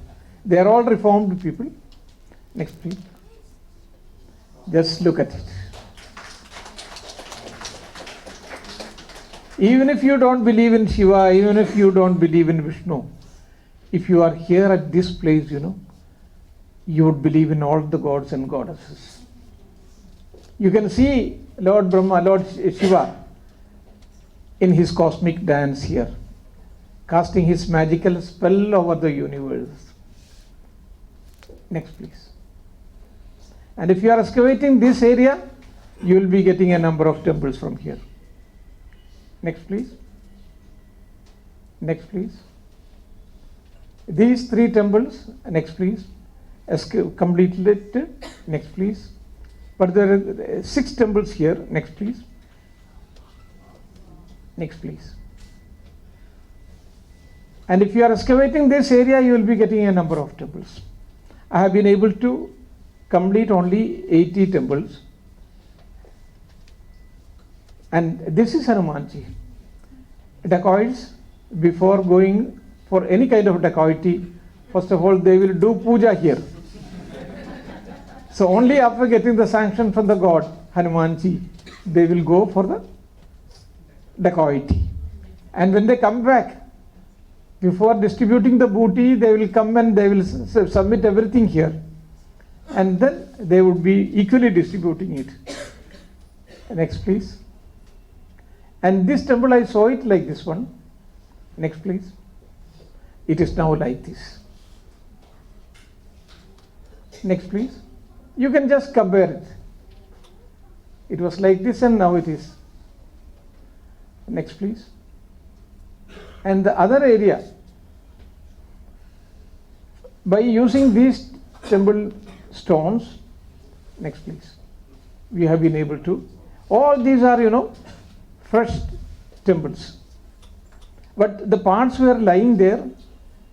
They are all reformed people. Next, please. Just look at it. Even if you don't believe in Shiva, even if you don't believe in Vishnu, if you are here at this place, you would believe in all the gods and goddesses. You can see Lord Brahma, Lord Shiva in his cosmic dance here, casting his magical spell over the universe. Next, please. And if you are excavating this area, you will be getting a number of temples from here. Next, please. Next, please. These 3 temples, next, please. Completed. Next, please. But there are 6 temples here. Next, please. Next, please. And if you are excavating this area, you will be getting a number of temples. I have been able to complete only 80 temples. And this is Hanumanji. Dacoits, before going for any kind of dacoity, first of all, they will do puja here. So only after getting the sanction from the god, Hanumanji, they will go for the dacoity. And when they come back, before distributing the booty, they will come and they will submit everything here. And then they would be equally distributing it. Next, please. And this temple, I saw it like this one. Next, please. It is now like this. Next, please. You can just compare it. It was like this and now it is. Next, please. And the other area, by using these temple stones, next please, we have been able to, all these are, fresh temples. But the parts were lying there,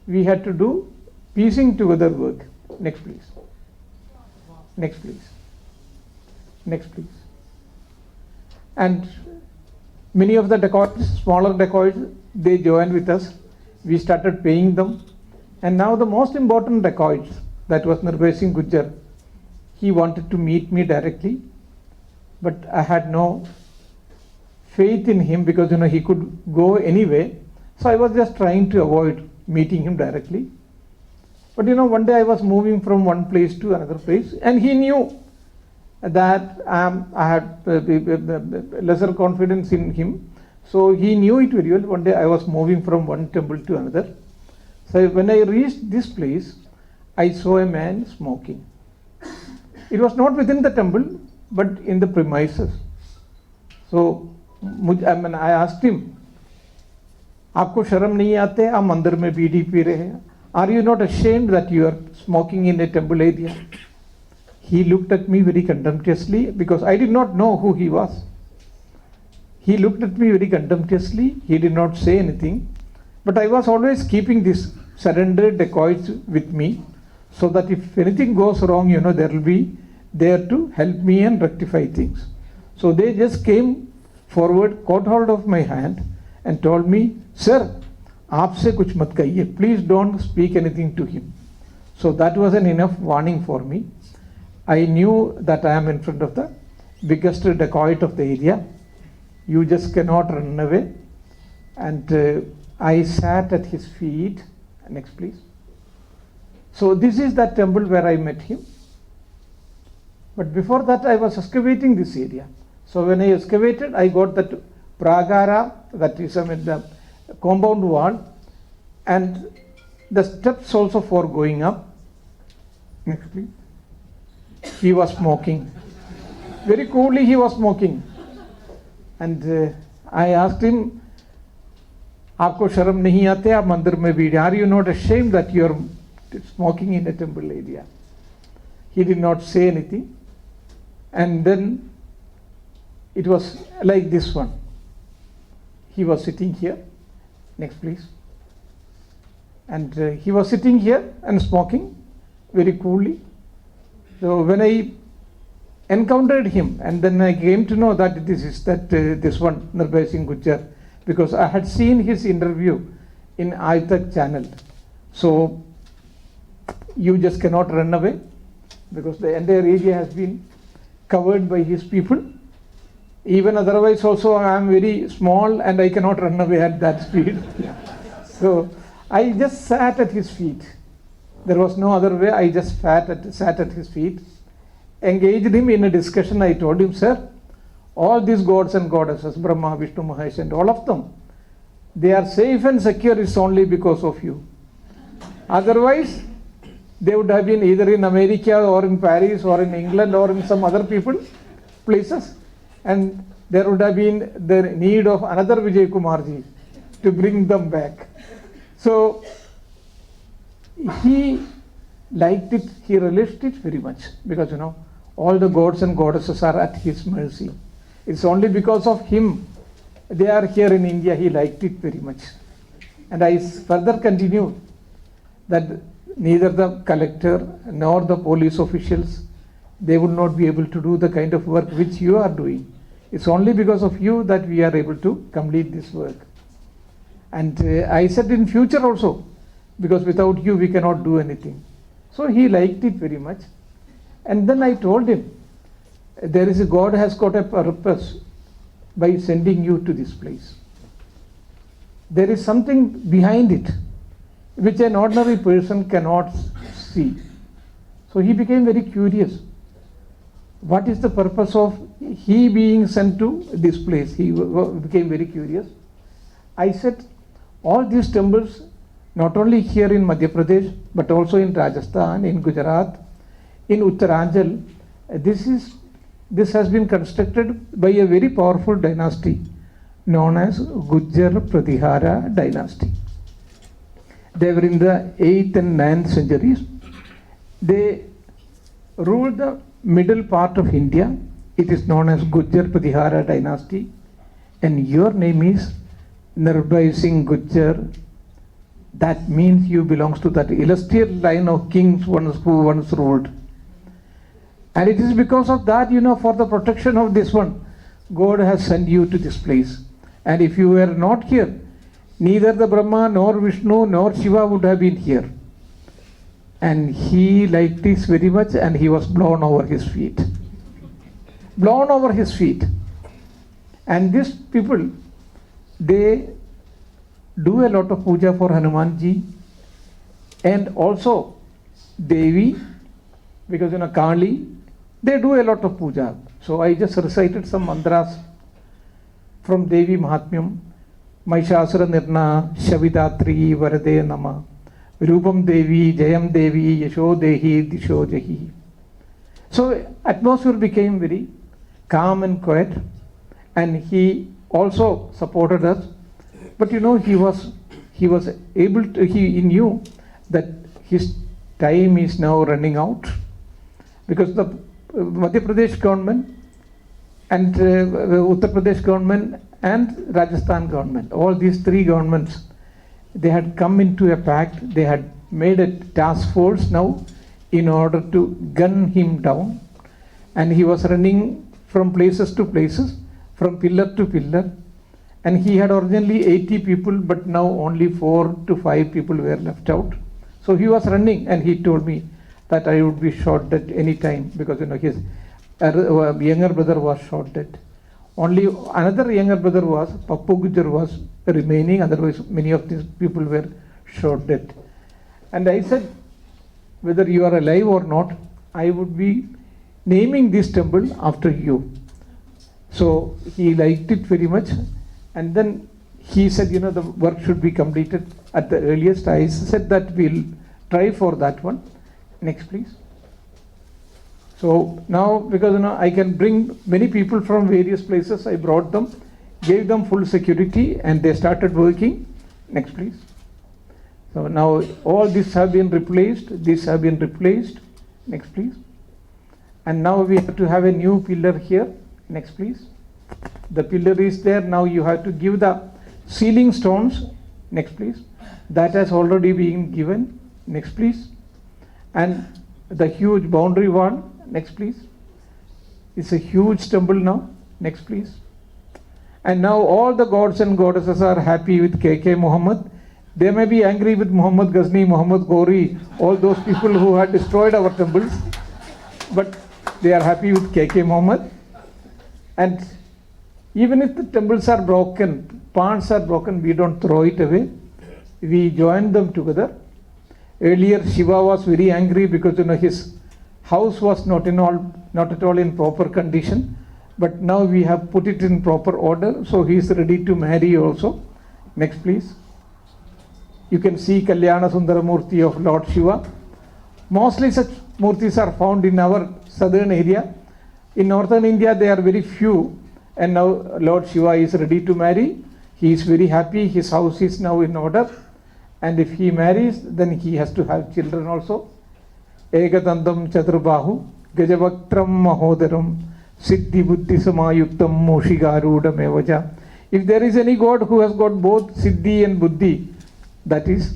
we had to do piecing together work. Next please. Next please. Next please. And many of the dacoits, smaller dacoits, they joined with us. We started paying them. And now the most important dacoit, that was Nirbhay Singh Gujjar, he wanted to meet me directly, but I had no faith in him because he could go anyway. So I was just trying to avoid meeting him directly. But one day I was moving from one place to another place, and he knew that I had lesser confidence in him. So he knew it very well. One day I was moving from one temple to another. So when I reached this place, I saw a man smoking. It was not within the temple, but in the premises. So I asked him, "Aapko sharam nahi aate? Aap mandir mein bidi P रहे हैं. Are you not ashamed that you are smoking in a temple area?" He looked at me very contemptuously because I did not know who he was. He looked at me very contemptuously. He did not say anything. But I was always keeping this surrendered dacoits with me so that if anything goes wrong, there will be there to help me and rectify things. So they just came forward, caught hold of my hand and told me, "Sir, aapse kuch mat kahiye. Please don't speak anything to him." So that was an enough warning for me. I knew that I am in front of the biggest dacoit of the area. You just cannot run away. And I sat at his feet. Next, please. So this is that temple where I met him. But before that, I was excavating this area. So when I excavated, I got that pragara, that is the compound wall, and the steps also for going up. Next, please. He was smoking. Very coolly he was smoking. And I asked him, "Aapko sharam nahi aate? Aap mandir mein bhi. Are you not ashamed that you are smoking in a temple area?" He did not say anything. And then it was like this one. He was sitting here. Next, please. And he was sitting here and smoking very coolly. So when I encountered him, and then I came to know that this one, Nirbhay Singh Gujjar, because I had seen his interview in iTech channel. So you just cannot run away because the entire area has been covered by his people. Even otherwise also I am very small and I cannot run away at that speed. So I just sat at his feet. There was no other way. I just sat at his feet, engaged him in a discussion. I told him, "Sir, all these gods and goddesses, Brahma, Vishnu, Mahesh, and all of them, they are safe and secure is only because of you. Otherwise, they would have been either in America or in Paris or in England or in some other places, and there would have been the need of another Vijay Kumarji to bring them back." So he liked it, he relished it very much because all the gods and goddesses are at his mercy. It's only because of him they are here in India. He liked it very much. And I further continued that neither the collector nor the police officials, they would not be able to do the kind of work which you are doing. It's only because of you that we are able to complete this work. And I said in future also, because without you we cannot do anything. So he liked it very much. And then I told him, there is a God has got a purpose by sending you to this place. There is something behind it which an ordinary person cannot see. So he became very curious. what is the purpose of he being sent to this place? He became very curious. I said, all these temples, not only here in Madhya Pradesh, but also in Rajasthan, in Gujarat, in Uttaranchal, this has been constructed by a very powerful dynasty known as Gujjar Pratihara dynasty. They were in the 8th and 9th centuries. They ruled the middle part of India. It is known as Gujjar Pratihara dynasty. And your name is Nirbhay Singh Gujjar. That means you belongs to that illustrious line of kings who once ruled. And it is because of that, for the protection of this one, God has sent you to this place. And if you were not here, neither the Brahma, nor Vishnu, nor Shiva would have been here. And he liked this very much, and he was blown over his feet. Blown over his feet. And these people, they do a lot of puja for Hanumanji, and also Devi, because Kali, they do a lot of puja. So I just recited some mantras from Devi Mahatmyam. Mahishasura Nirna, Shavidatri, Varade Nama, Rupam Devi, Jayam Devi, Yasho Dehi, Disho Jahi. So atmosphere became very calm and quiet, and he also supported us. But he was able to, he knew that his time is now running out, because the Madhya Pradesh government and Uttar Pradesh government and Rajasthan government, all these three governments, they had come into a pact. They had made a task force now in order to gun him down, and he was running from places to places, from pillar to pillar, and he had originally 80 people, but now only 4 to 5 people were left out. So he was running, and he told me that I would be shot at any time, because his younger brother was shot dead. Only another younger brother was, Pappu Gujjar, was remaining, otherwise many of these people were shot dead. And I said, whether you are alive or not, I would be naming this temple after you. So he liked it very much, and then he said, the work should be completed at the earliest. I said that we'll try for that one. Next, please. So now, because I can bring many people from various places, I brought them, gave them full security, and they started working. Next, please. So now all these have been replaced. These have been replaced. Next, please. And now we have to have a new pillar here. Next, please. The pillar is there. Now you have to give the ceiling stones. Next, please. That has already been given. Next, please. And the huge boundary wall. Next, please. It's a huge temple now. Next, please. And now all the gods and goddesses are happy with K.K. Muhammed. They may be angry with Muhammad Ghazni, Muhammad Ghori, all those people who had destroyed our temples, but they are happy with K.K. Muhammed. And even if the temples are broken, parts are broken, we don't throw it away. We join them together. Earlier, Shiva was very angry because his house was not at all in proper condition, but now we have put it in proper order, so he is ready to marry also. Next, please. You can see Kalyana Sundara Murti of Lord Shiva. Mostly such murtis are found in our southern area. In northern India, they are very few, and now Lord Shiva is ready to marry. He is very happy. His house is now in order, and if he marries, then he has to have children also. Egatandam Chaturbahu, Gajavaktram Mahodaram, Siddhi Buddhi Samayuktam Moshigarudam Evaja. If there is any god who has got both Siddhi and Buddhi, that is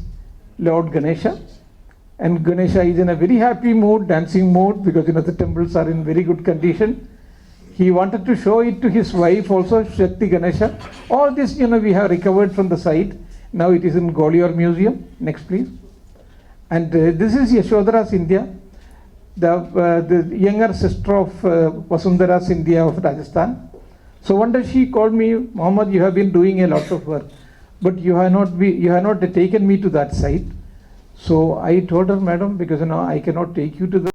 Lord Ganesha. And Ganesha is in a very happy mood, dancing mood, because the temples are in very good condition. He wanted to show it to his wife also, Shakti Ganesha. All this, we have recovered from the site. Now it is in Gwalior Museum. Next, please. And this is Yashodhara Scindia, the younger sister of Vasundhara Scindia of Rajasthan. So one day she called me, Muhammad, you have been doing a lot of work, but you have not taken me to that site. So I told her, madam, because I cannot take you to the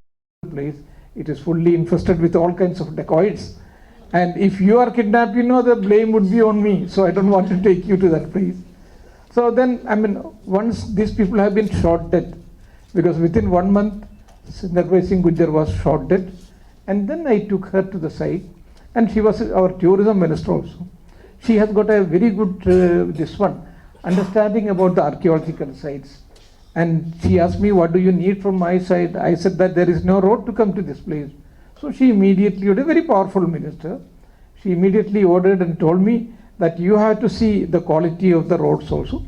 place. It is fully infested with all kinds of dacoits. And if you are kidnapped, the blame would be on me. So I don't want to take you to that place. So then, once these people have been shot dead, because within 1 month, Nirbhay Singh Gujjar was shot dead. And then I took her to the site, and she was our tourism minister also. She has got a very good, understanding about the archaeological sites. And she asked me, what do you need from my side? I said that there is no road to come to this place. So she immediately, a very powerful minister, she immediately ordered and told me that you have to see the quality of the roads also.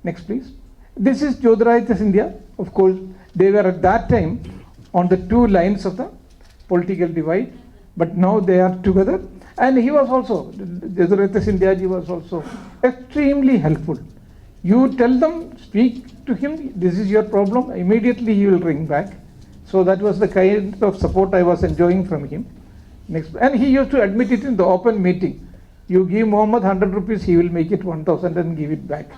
Next, please. This is Jyotiradityas India. Of course, they were at that time on the two lines of the political divide, but now they are together. And he was also, Jyotiradityas India ji was also extremely helpful. You tell them, speak to him, this is your problem, immediately he will ring back. So that was the kind of support I was enjoying from him. Next, and he used to admit it in the open meeting. You give Muhammad 100 rupees, he will make it 1000 and give it back.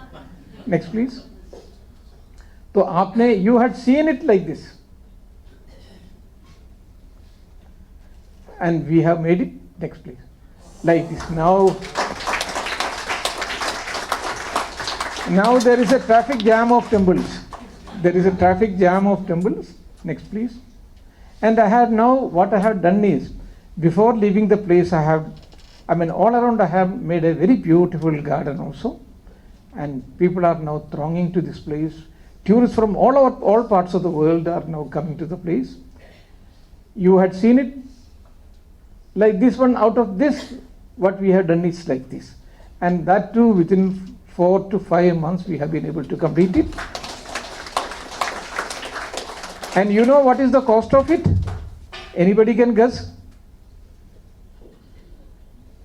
Next, please. So you had seen it like this. And we have made it, next please, like this. Now there is a traffic jam of temples. There is a traffic jam of temples. Next, please. And what I have done is, before leaving the place, all around I have made a very beautiful garden also. And people are now thronging to this place. Tourists from all parts of the world are now coming to the place. You had seen it like this one. Out of this, what we have done is like this. And that too, within 4 to 5 months, we have been able to complete it. And you know what is the cost of it? Anybody can guess?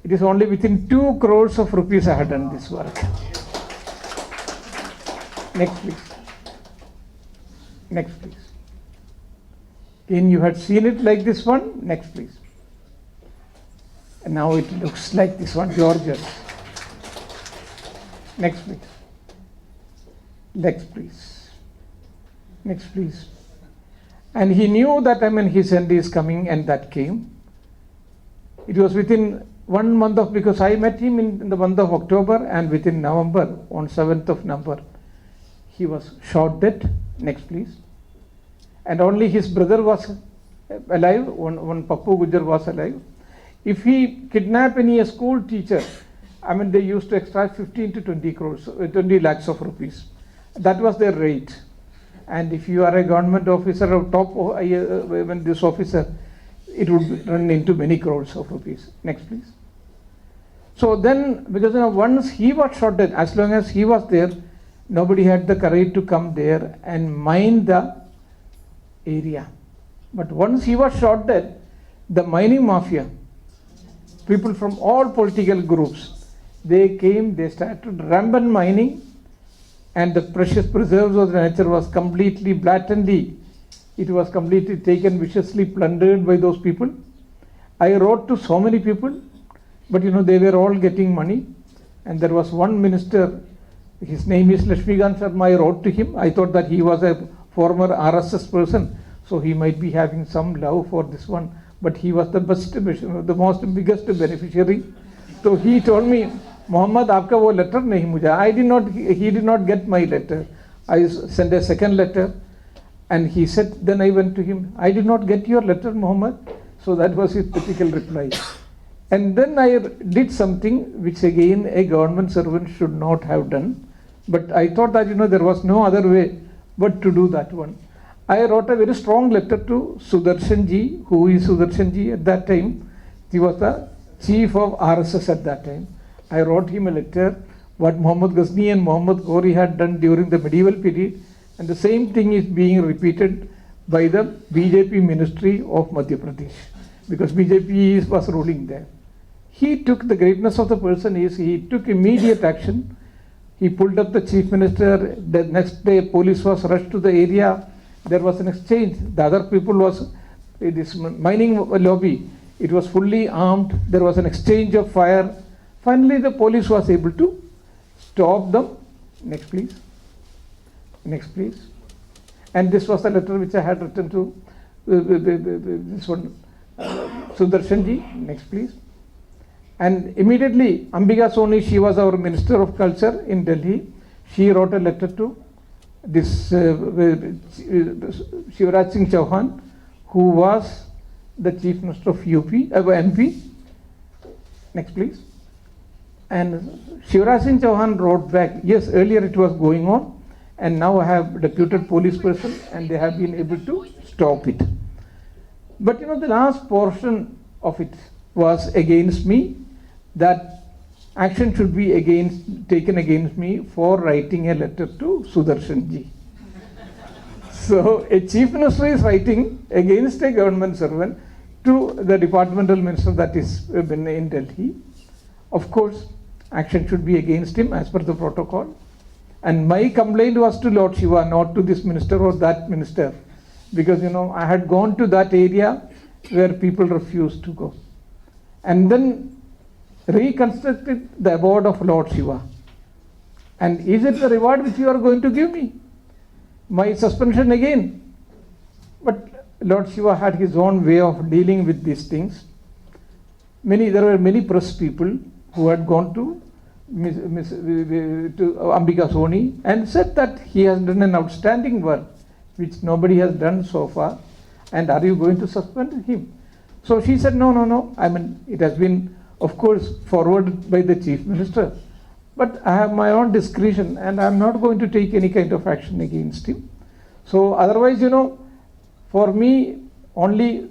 It is only within 2 crores of rupees I have done this work. Next, please. Next, please. You had seen it like this one. Next, please. And now it looks like this one, Georgian. Next, please. Next, please. Next, please. And he knew that his end is coming, and that came. It was within 1 month of, because I met him in the month of October, and within November, on 7th of November, he was shot dead. Next, please. And only his brother was alive, one Pappu Gujjar was alive. If he kidnapped any school teacher, they used to extract 15 to 20 lakhs of rupees. That was their rate. And if you are a government officer or top, this officer, it would run into many crores of rupees. Next, please. So then, because once he was shot dead, as long as he was there, nobody had the courage to come there and mine the area. But once he was shot dead, the mining mafia, people from all political groups, they came, they started rampant mining, and the precious preserves of the nature was completely, blatantly, it was completely taken, viciously plundered by those people. I wrote to so many people, but they were all getting money. And there was one minister, his name is Lakshmikant Sharma. I wrote to him. I thought that he was a former RSS person, so he might be having some love for this one. But he was the biggest beneficiary. So he told me, Muhammad, aapka wo letter nahi mujhe. He did not get my letter. I sent a second letter, and he said, then I went to him, I did not get your letter, Muhammad. So that was his typical reply. And then I did something which again a government servant should not have done. But I thought that there was no other way but to do that one. I wrote a very strong letter to Sudarshan ji. Who is Sudarshan ji at that time? He was the chief of RSS at that time. I wrote him a letter, what Muhammad Ghazni and Muhammad Ghori had done during the medieval period, and the same thing is being repeated by the BJP ministry of Madhya Pradesh, because BJP was ruling there. He took, the greatness of the person is, he took immediate action. He pulled up the chief minister. The next day, police was rushed to the area. There was an exchange. The other people was, this mining lobby, it was fully armed. There was an exchange of fire. Finally, the police was able to stop them. Next, please. Next, please. And this was the letter which I had written to this one, Sudarshan ji, next please. And immediately, Ambika Soni, she was our Minister of Culture in Delhi. She wrote a letter to this Shivraj Singh Chauhan, who was the Chief Minister of MP. Next please. And Shivraj Singh Chauhan wrote back, yes, earlier it was going on, and now I have deputed police person, and they have been able to stop it. But the last portion of it was against me, that action should be taken against me for writing a letter to Sudarshan ji. So a chief minister is writing against a government servant to the departmental minister that is in Delhi. Of course, action should be against him as per the protocol. And my complaint was to Lord Shiva, not to this minister or that minister, because I had gone to that area where people refused to go, and then reconstructed the abode of Lord Shiva. And is it the reward which you are going to give me? My suspension again? But Lord Shiva had his own way of dealing with these things. There were many press people who had gone to Ambika Soni and said that he has done an outstanding work which nobody has done so far, and are you going to suspend him? So she said, no. I mean, it has been, of course, forwarded by the chief minister, but I have my own discretion and I am not going to take any kind of action against him. So otherwise, for me, only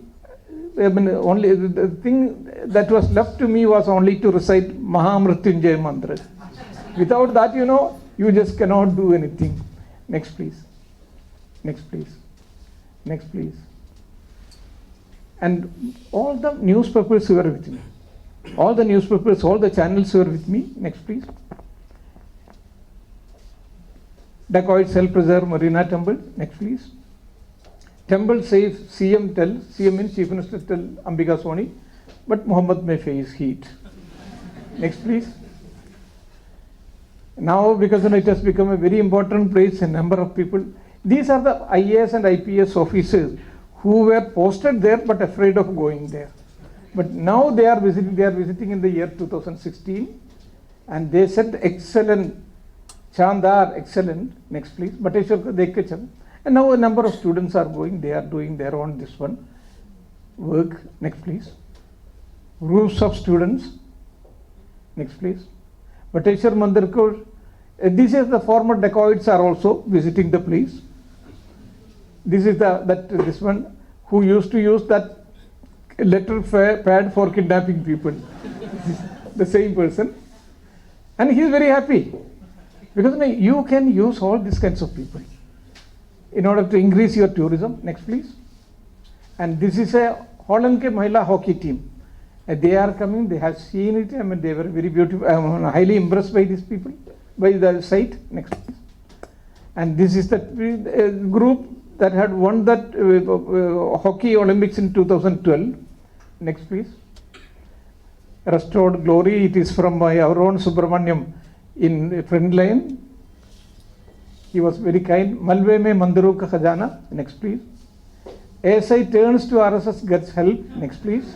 the thing that was left to me was only to recite Mahamrityunjaya mantra. Without that, you just cannot do anything. Next please. Next please. Next please. And all the newspapers were with me. All the newspapers, all the channels were with me. Next please. Dacoits help preserve Marina Temple. Next please. Temple says CM means Chief Minister tell Ambika Soni, but Muhammad may face heat. Next please. Now, because it has become a very important place, a number of people, these are the IAS and IPS officers who were posted there but afraid of going there. But now they are visiting in the year 2016, and they said excellent, Chandar, excellent. Next please. And now a number of students are going, they are doing their own work. Next please. Groups of students. Next please. Bateshwar Mandir ko, this is the former dacoits are also visiting the place. This is this one who used to use that letter pad for kidnapping people. The same person. And he is very happy, because you can use all these kinds of people in order to increase your tourism. Next please. And this is a Holland Mahila hockey team. They are coming, they have seen it, I mean, they were very beautiful. I am highly impressed by these people, by the site. Next please. And this is the group that had won that hockey Olympics in 2012. Next please. Restored glory, it is from our own Subramaniam in front line. He was very kind. Malve mein Mandiru ka khajana. Next please. ASI turns to RSS, gets help. Next please.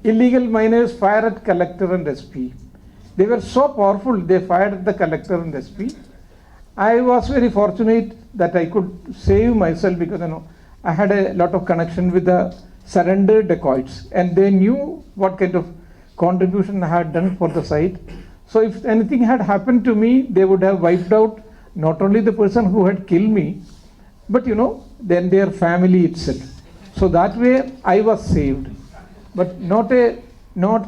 Illegal miners fire at collector and SP. They were so powerful, they fired at the collector and SP. I was very fortunate that I could save myself, because I had a lot of connection with the surrendered dacoits, and they knew what kind of contribution I had done for the site. So if anything had happened to me, they would have wiped out not only the person who had killed me, but then their family itself. So that way I was saved. But not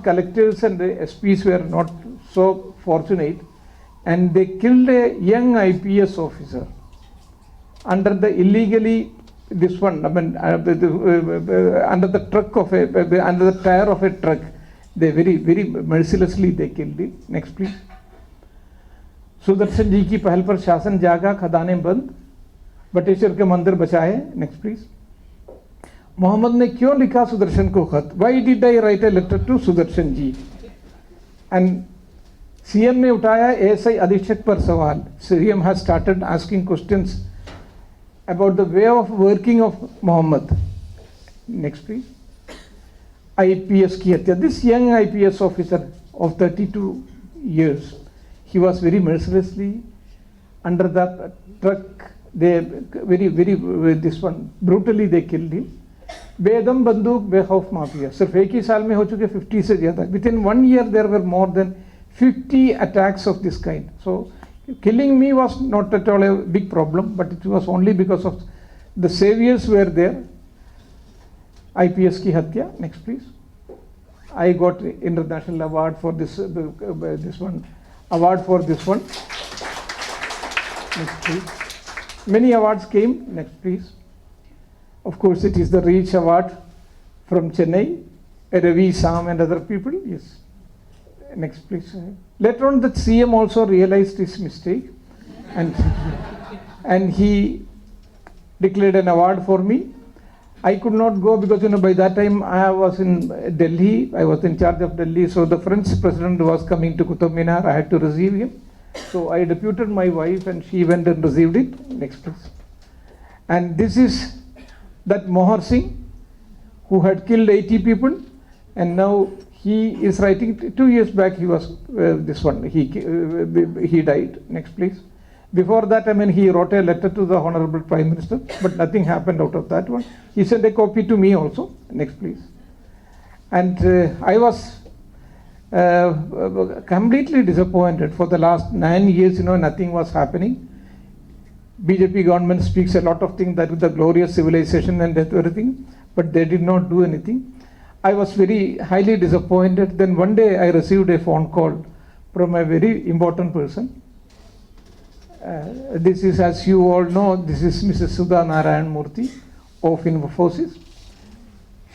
collectors and the SPs were not so fortunate, and they killed a young IPS officer under the illegally under the truck of under the tire of a truck. They very, very mercilessly they killed him. Next please. Sudarshan ji की पहल पर शासन जागा, खदानें बंद, बटेश्वर के मंदिर बचाए. Next please. मोहम्मद ने क्यों लिखा सुदर्शन को खत? Why did I write a letter to Sudarshan ji? And CM ने उठाया ASI अधीक्षक पर सवाल. CM has started asking questions about the way of working of Muhammad. Next, please. IPS ki hatya. This young IPS officer of 32 years, he was very mercilessly under the truck. They this one brutally they killed him. बेदम बंदूक बेखौफ mafia सिर्फ एक ही साल में हो चुके 50 से ज़्यादा. Within 1 year there were more than 50 attacks of this kind. So killing me was not at all a big problem, but it was only because of the saviors were there. IPS ki hatya. Next, please. I got international award for this one. Award for this one. Next, please. Many awards came. Next, please. Of course, it is the Reach Award from Chennai, Ravi, Sam, and other people. Yes. Next, please. Later on, the CM also realized his mistake, and he declared an award for me. I could not go because by that time I was in Delhi. I was in charge of Delhi, so the French president was coming to Qutub Minar. I had to receive him. So I deputed my wife, and she went and received it. Next, please. And this is that Mohar Singh, who had killed 80 people, and now he is writing. 2 years back he was this one. He died. Next, please. Before that, he wrote a letter to the Honorable Prime Minister, but nothing happened out of that one. He sent a copy to me also. Next, please. And I was completely disappointed. For the last 9 years, nothing was happening. BJP government speaks a lot of things, that with the glorious civilization and everything, but they did not do anything. I was very highly disappointed. Then one day I received a phone call from a very important person. This is, as you all know, this is Mrs. Sudha Narayan Murthy of Infosys.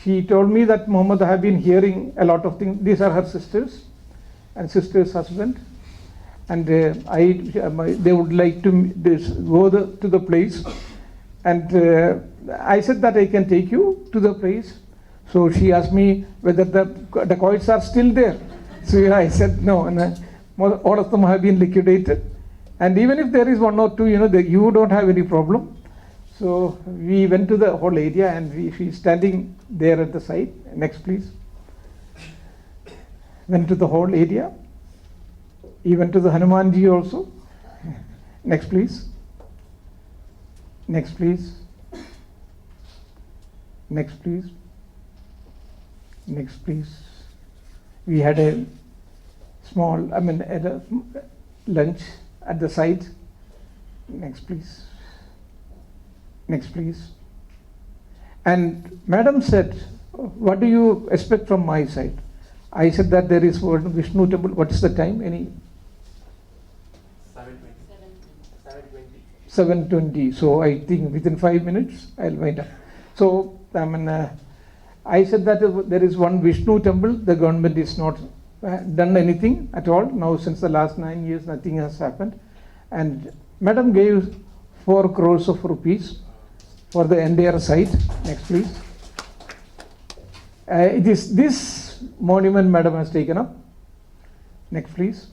She told me that Muhammad, I have been hearing a lot of things. These are her sisters and sister's husband. And they would like to go to the place. And I said that I can take you to the place. So she asked me whether the coins are still there. So I said no, and all of them have been liquidated. And even if there is one or two, you don't have any problem. So we went to the whole area, and she's standing there at the side. Next, please. Went to the whole area. He went to the Hanumanji also. Next, please. Next, please. Next, please. Next, please. We had a small, a lunch at the side. Next, please. Next, please. And Madam said, what do you expect from my side? I said that there is one Vishnu temple. What is the time? Any? 7:20. So I think within 5 minutes I'll wind up. So I said that there is one Vishnu temple. The government is not done anything at all. Now since the last 9 years, nothing has happened. And Madam gave 4 crores of rupees for the entire site. Next, please. It is this monument Madam has taken up. Next, please.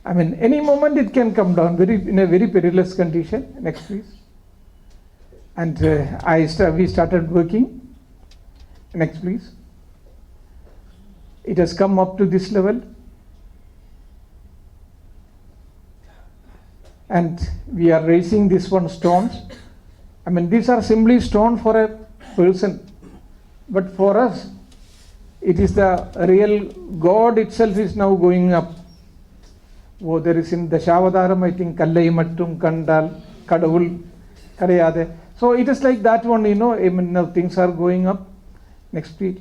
Any moment it can come down in a very perilous condition. Next, please. And we started working. Next, please. It has come up to this level. And we are raising this one stones. These are simply stone for a person. But for us, it is the real God itself is now going up. Oh, there is in the Shavadaram, I think, Kallai Mattum Kandal, Kadavul, Kadayade. So it is like that one, now things are going up. Next, please.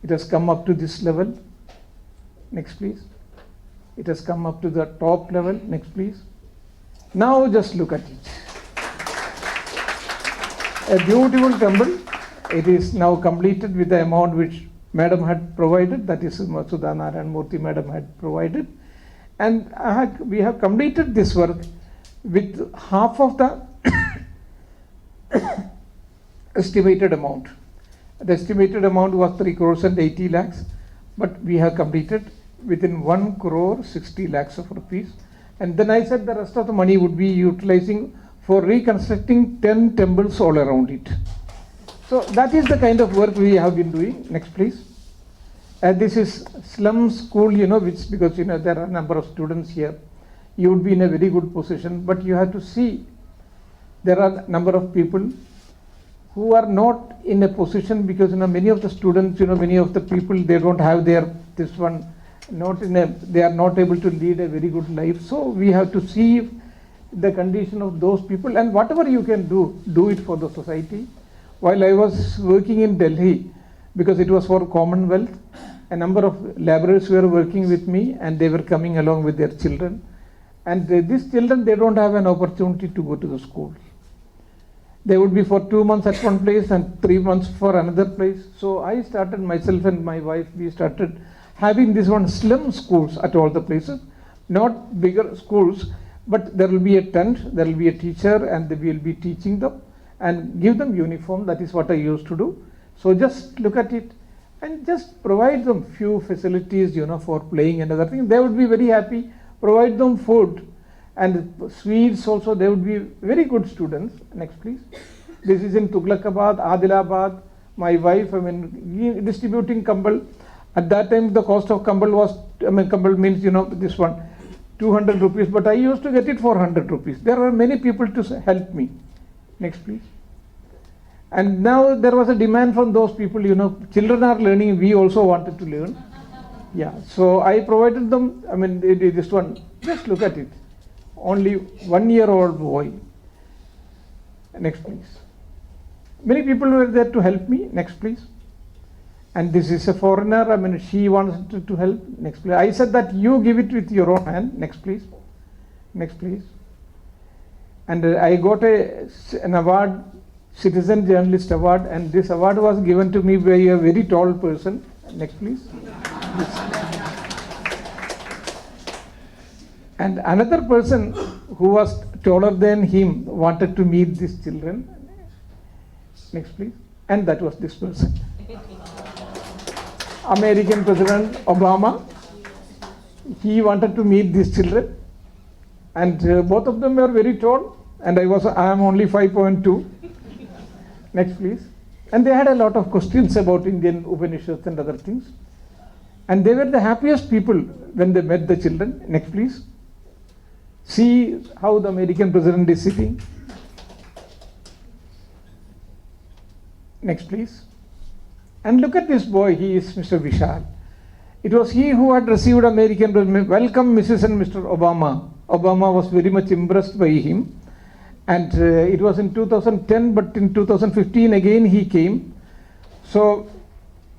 It has come up to this level. Next, please. It has come up to the top level. Next, please. Now just look at it. A beautiful temple. It is now completed with the amount which Madam had provided. That is Sudha Narayan Murthy Madam had provided. And we have completed this work with half of the estimated amount. The estimated amount was 3 crores and 80 lakhs, but we have completed within 1 crore 60 lakhs of rupees. And then I said the rest of the money would be utilizing for reconstructing 10 temples all around it. So that is the kind of work we have been doing. Next, please. This is slum school, which, because there are a number of students here, you would be in a very good position, but you have to see there are a number of people who are not in a position, because many of the students, many of the people, they don't have their they are not able to lead a very good life. So we have to see the condition of those people, and whatever you can do it for the society. While I was working in Delhi, because it was for Commonwealth, a number of laborers were working with me, and they were coming along with their children. And these children, they don't have an opportunity to go to the school. They would be for 2 months at one place and 3 months for another place. So I started, myself and my wife, we started having this one slum schools at all the places. Not bigger schools, but there will be a tent, there will be a teacher, and we will be teaching them and give them uniform. That is what I used to do. So just look at it and just provide them few facilities, for playing and other things. They would be very happy. Provide them food and sweets also. They would be very good students. Next, please. This is in Tughlakabad, Adilabad. My wife, distributing kambal. At that time, the cost of kambal was, kambal means, this one, 200 rupees, but I used to get it for 100 rupees. There are many people to help me. Next, please. And now there was a demand from those people, children are learning, we also wanted to learn. Yeah, so I provided them, this one, just look at it. Only 1-year-old boy. Next, please. Many people were there to help me. Next, please. And this is a foreigner, she wanted to help. Next, please. I said that you give it with your own hand. Next, please. Next, please. And I got an award, Citizen Journalist Award, and this award was given to me by a very tall person. Next, please. And another person who was taller than him wanted to meet these children. Next, please. And that was this person. American President Obama. He wanted to meet these children. And both of them were very tall. And I am only 5.2. Next, please. And they had a lot of questions about Indian Upanishads and other things. And they were the happiest people when they met the children. Next, please. See how the American president is sitting. Next, please. And look at this boy, he is Mr. Vishal. It was he who had received American president. Welcome, Mrs. and Mr. Obama. Obama was very much impressed by him. And it was in 2010, but in 2015 again he came. So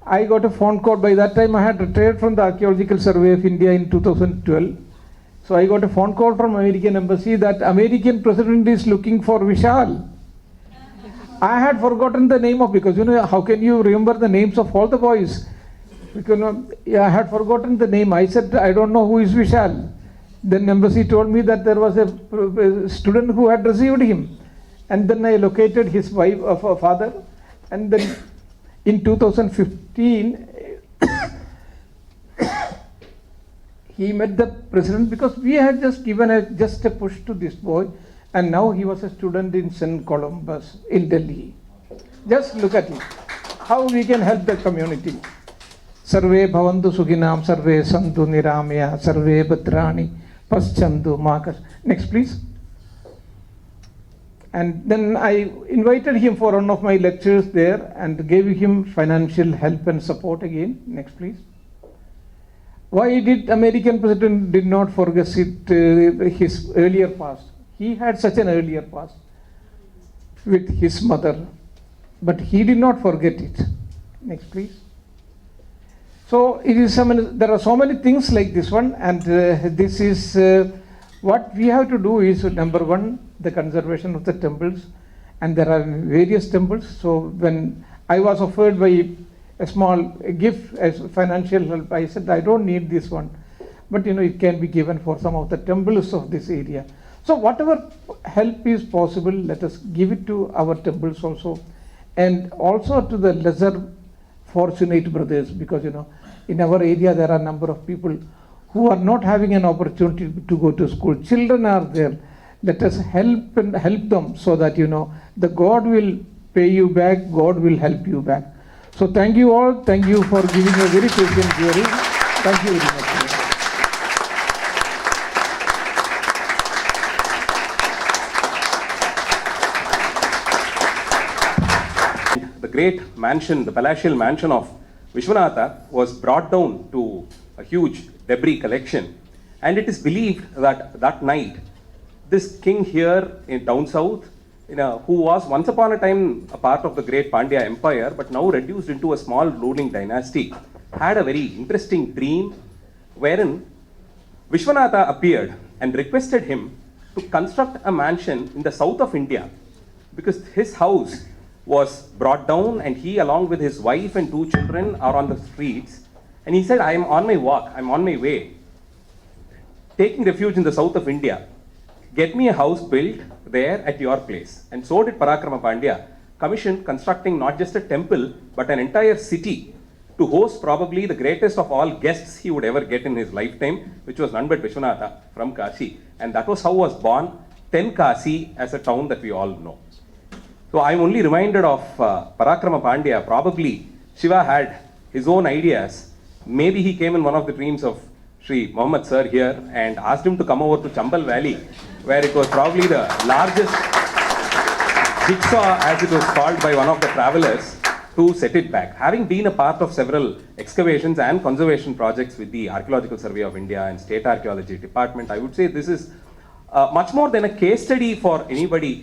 I got a phone call. By that time I had retired from the Archaeological Survey of India in 2012. So I got a phone call from American Embassy that American president is looking for Vishal. I had forgotten the name of, because how can you remember the names of all the boys? Because I had forgotten the name. I said, I don't know who is Vishal. Then embassy told me that there was a student who had received him. And then I located his wife, father. And then in 2015, he met the president, because we had just given just a push to this boy, and now he was a student in St. Columbus in Delhi. Just look at it, how we can help the community. Sarve bhavantu sukhinam, sarve santu niramya, sarve bhadrani paschandu makas. Next, please. And then I invited him for one of my lectures there and gave him financial help and support again. Next, please. Why did American president did not forget his earlier past? He had such an earlier past with his mother, but he did not forget it. Next, please. So it is there are so many things like this one, and this is what we have to do is, number one, the conservation of the temples, and there are various temples. So when I was offered by a small gift as financial help, I said I don't need this one, but it can be given for some of the temples of this area. So whatever help is possible, let us give it to our temples also, and also to the lesser fortunate brothers, because in our area there are a number of people who are not having an opportunity to go to school. Children are there, let us help and help them so that, the God will pay you back, God will help you back. So thank you all. Thank you for giving a very patient hearing. Thank you very much. The great mansion, the palatial mansion of Vishwanatha was brought down to a huge debris collection, and it is believed that that night this king here in down south, who was once upon a time a part of the great Pandya empire but now reduced into a small ruling dynasty, had a very interesting dream wherein Vishwanatha appeared and requested him to construct a mansion in the south of India because his house was brought down and he along with his wife and 2 children are on the streets, and he said, I am on my walk, I am on my way, taking refuge in the south of India. Get me a house built there at your place. And so did Parakrama Pandya, commissioned constructing not just a temple but an entire city to host probably the greatest of all guests he would ever get in his lifetime, which was none but Vishwanatha from Kashi. And that was how was born Tenkasi as a town that we all know. So I'm only reminded of Parakrama Pandya. Probably Shiva had his own ideas. Maybe he came in one of the dreams of K.K Muhammed sir here and asked him to come over to Chambal Valley, where it was probably the largest jigsaw, as it was called by one of the travelers, to set it back. Having been a part of several excavations and conservation projects with the Archaeological Survey of India and State Archaeology Department, I would say this is much more than a case study for anybody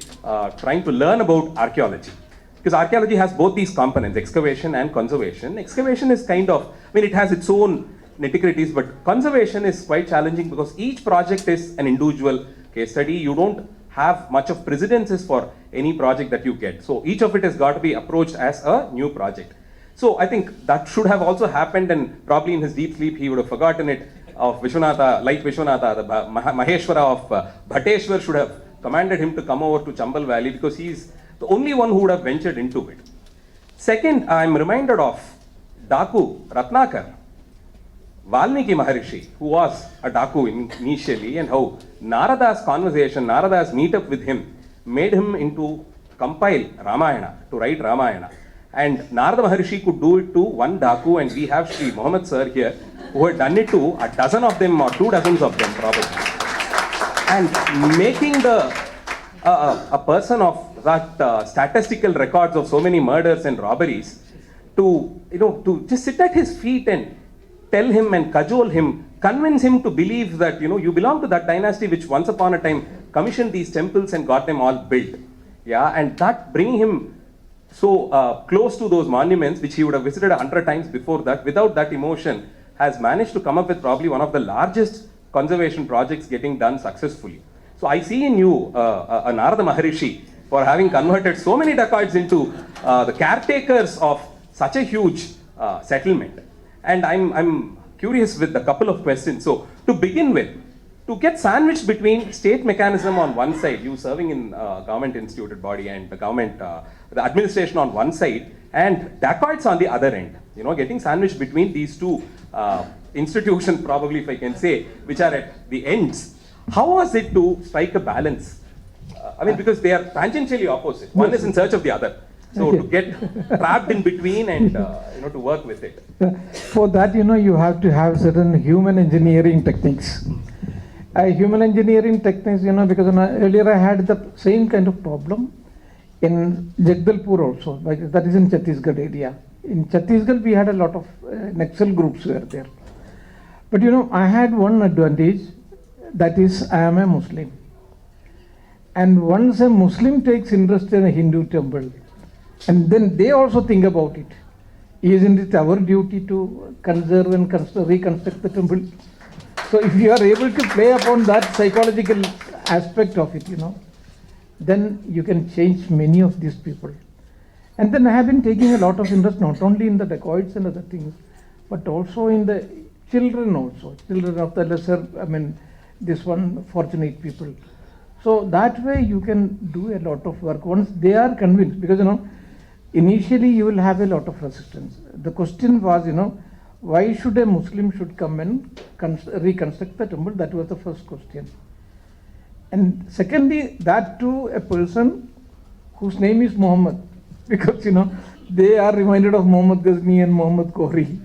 trying to learn about archaeology. Because archaeology has both these components, excavation and conservation. Excavation is it has its own nitty-gritties, but conservation is quite challenging because each project is an individual case study. You don't have much of precedences for any project that you get. So each of it has got to be approached as a new project. So I think that should have also happened, and probably in his deep sleep he would have forgotten it, of Vishwanatha, like Vishwanatha, the Maheshwara of Bhateshwar should have commanded him to come over to Chambal Valley because he's the only one who would have ventured into it. Second, I'm reminded of Daku Ratnakar, Valmiki Maharishi, who was a Daku initially, and how Narada's conversation, Narada's meetup with him made him into compile Ramayana, to write Ramayana. And Narada Maharishi could do it to one Daku, and we have K.K Muhammed sir here, who had done it to a dozen of them or 2 dozens of them probably. And making a person of that statistical records of so many murders and robberies to just sit at his feet and tell him and cajole him, convince him to believe that you belong to that dynasty which once upon a time commissioned these temples and got them all built. Yeah, and that bringing him so close to those monuments which he would have visited 100 times before that, without that emotion, has managed to come up with probably one of the largest conservation projects getting done successfully. So I see in you a Narada Maharishi for having converted so many dacoits into the caretakers of such a huge settlement. And I'm curious with a couple of questions. So to begin with, to get sandwiched between state mechanism on one side, you serving in government instituted body and the government, the administration on one side, and dacoits on the other end, getting sandwiched between these two institutions, probably if I can say, which are at the ends. How was it to strike a balance? Because they are tangentially opposite. One is in search of the other. So to get trapped in between and to work with it. For that, you have to have certain human engineering techniques. Human engineering techniques, because earlier I had the same kind of problem in Jagdalpur also, that is in Chhattisgarh area. In Chhattisgarh, we had a lot of Naxal groups were there. But I had one advantage, that is I am a Muslim. And once a Muslim takes interest in a Hindu temple, and then they also think about it, isn't it our duty to conserve and reconstruct the temple? So if you are able to play upon that psychological aspect of it, then you can change many of these people. And then I have been taking a lot of interest not only in the dacoits and other things, but also in the children also, children of the lesser, this one fortunate people. So that way you can do a lot of work once they are convinced, because initially you will have a lot of resistance. The question was, why should a Muslim should come and reconstruct the temple? That was the first question. And secondly, that too a person whose name is Muhammad, because they are reminded of Muhammad Ghazni and Muhammad Kohri.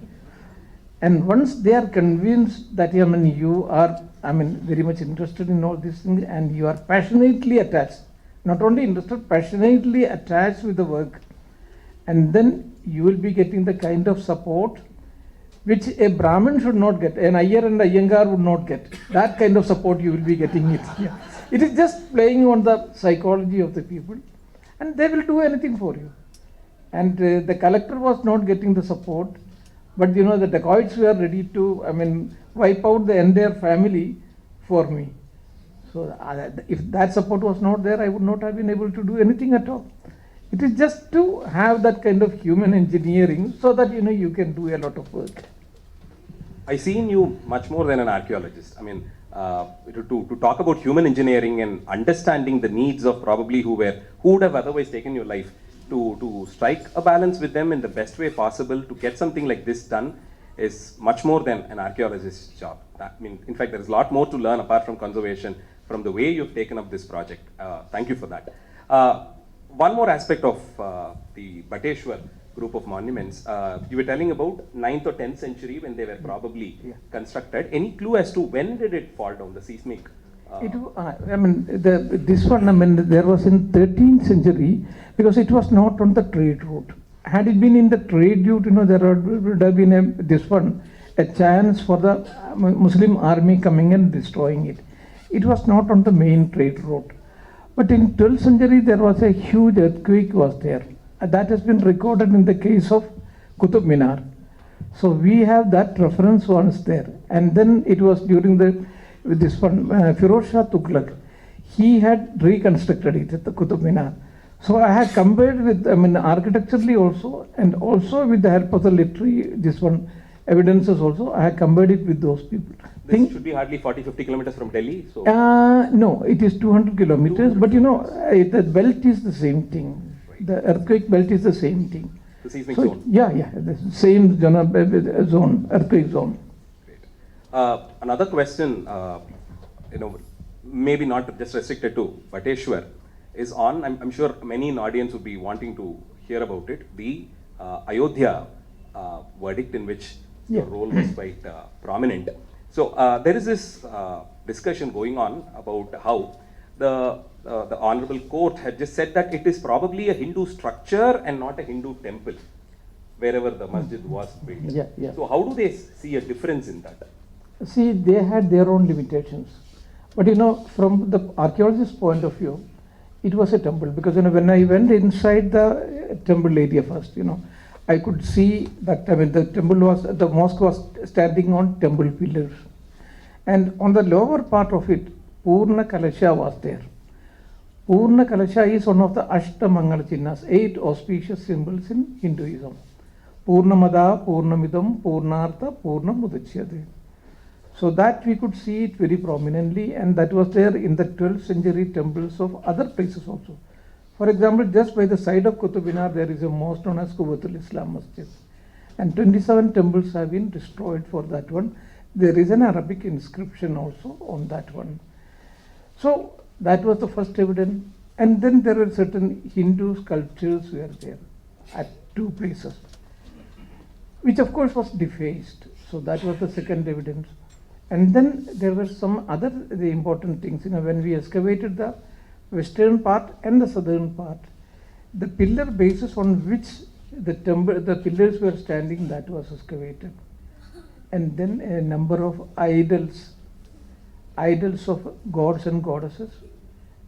And once they are convinced that you are very much interested in all these things and you are passionately attached, not only interested, passionately attached with the work, and then you will be getting the kind of support which a Brahmin should not get, an Iyer and a Iyengar would not get. That kind of support you will be getting it. Yeah. It is just playing on the psychology of the people, and they will do anything for you. And the collector was not getting the support, but the dacoits were ready to, wipe out the entire family for me. So if that support was not there, I would not have been able to do anything at all. It is just to have that kind of human engineering so that you can do a lot of work. I see in you much more than an archaeologist. To talk about human engineering and understanding the needs of probably who would have otherwise taken your life, to strike a balance with them in the best way possible to get something like this done is much more than an archaeologist's job. In fact, there is a lot more to learn apart from conservation from the way you've taken up this project. Thank you for that. One more aspect of the Bateshwar group of monuments, you were telling about 9th or 10th century when they were probably constructed. Any clue as to when did it fall down, the seismic? This one, there was in 13th century because it was not on the trade route. Had it been in the trade route, there would have been a chance for the Muslim army coming and destroying it. It was not on the main trade route. But in 12th century, there was a huge earthquake was there. That has been recorded in the case of Qutub Minar. So we have that reference once there. And then it was during Firoz Shah Tughlaq. He had reconstructed it at the Qutub Minar. So I had compared with, architecturally also, and also with the help of the literary, evidences also, I had compared it with those people. This should be hardly 40-50 kilometers from Delhi. So no, it is 200 kilometers, but the belt is the same thing. Right. The earthquake belt is the same thing. The seismic zone. Yeah, the same zone, earthquake zone. Great. Another question, maybe not just restricted to Bateshwar, is on, I'm sure many in the audience would be wanting to hear about it, the Ayodhya verdict in which your role was quite prominent. So there is this discussion going on about how the Honorable Court had just said that it is probably a Hindu structure and not a Hindu temple, wherever the masjid was built. Yeah. So how do they see a difference in that? See, they had their own limitations. But from the archaeologist's point of view, it was a temple, because when I went inside the temple area first, I could see that the mosque was standing on temple pillars, and on the lower part of it, Purna Kalasha was there. Purna Kalasha is one of the Ashtamangala Chinnas, 8 auspicious symbols in Hinduism. Purnamada, Purnamidam, Purnartha, Purnamudachyate. So that we could see it very prominently, and that was there in the 12th century temples of other places also. For example, just by the side of Qutub Minar, there is a mosque known as Quwwatul Islam Masjid. And 27 temples have been destroyed for that one. There is an Arabic inscription also on that one. So that was the first evidence. And then there were certain Hindu sculptures were there at 2 places, which of course was defaced. So that was the second evidence. And then there were some other important things. When we excavated the western part and the southern part, the pillar basis on which the pillars were standing, that was excavated. And then a number of idols of gods and goddesses,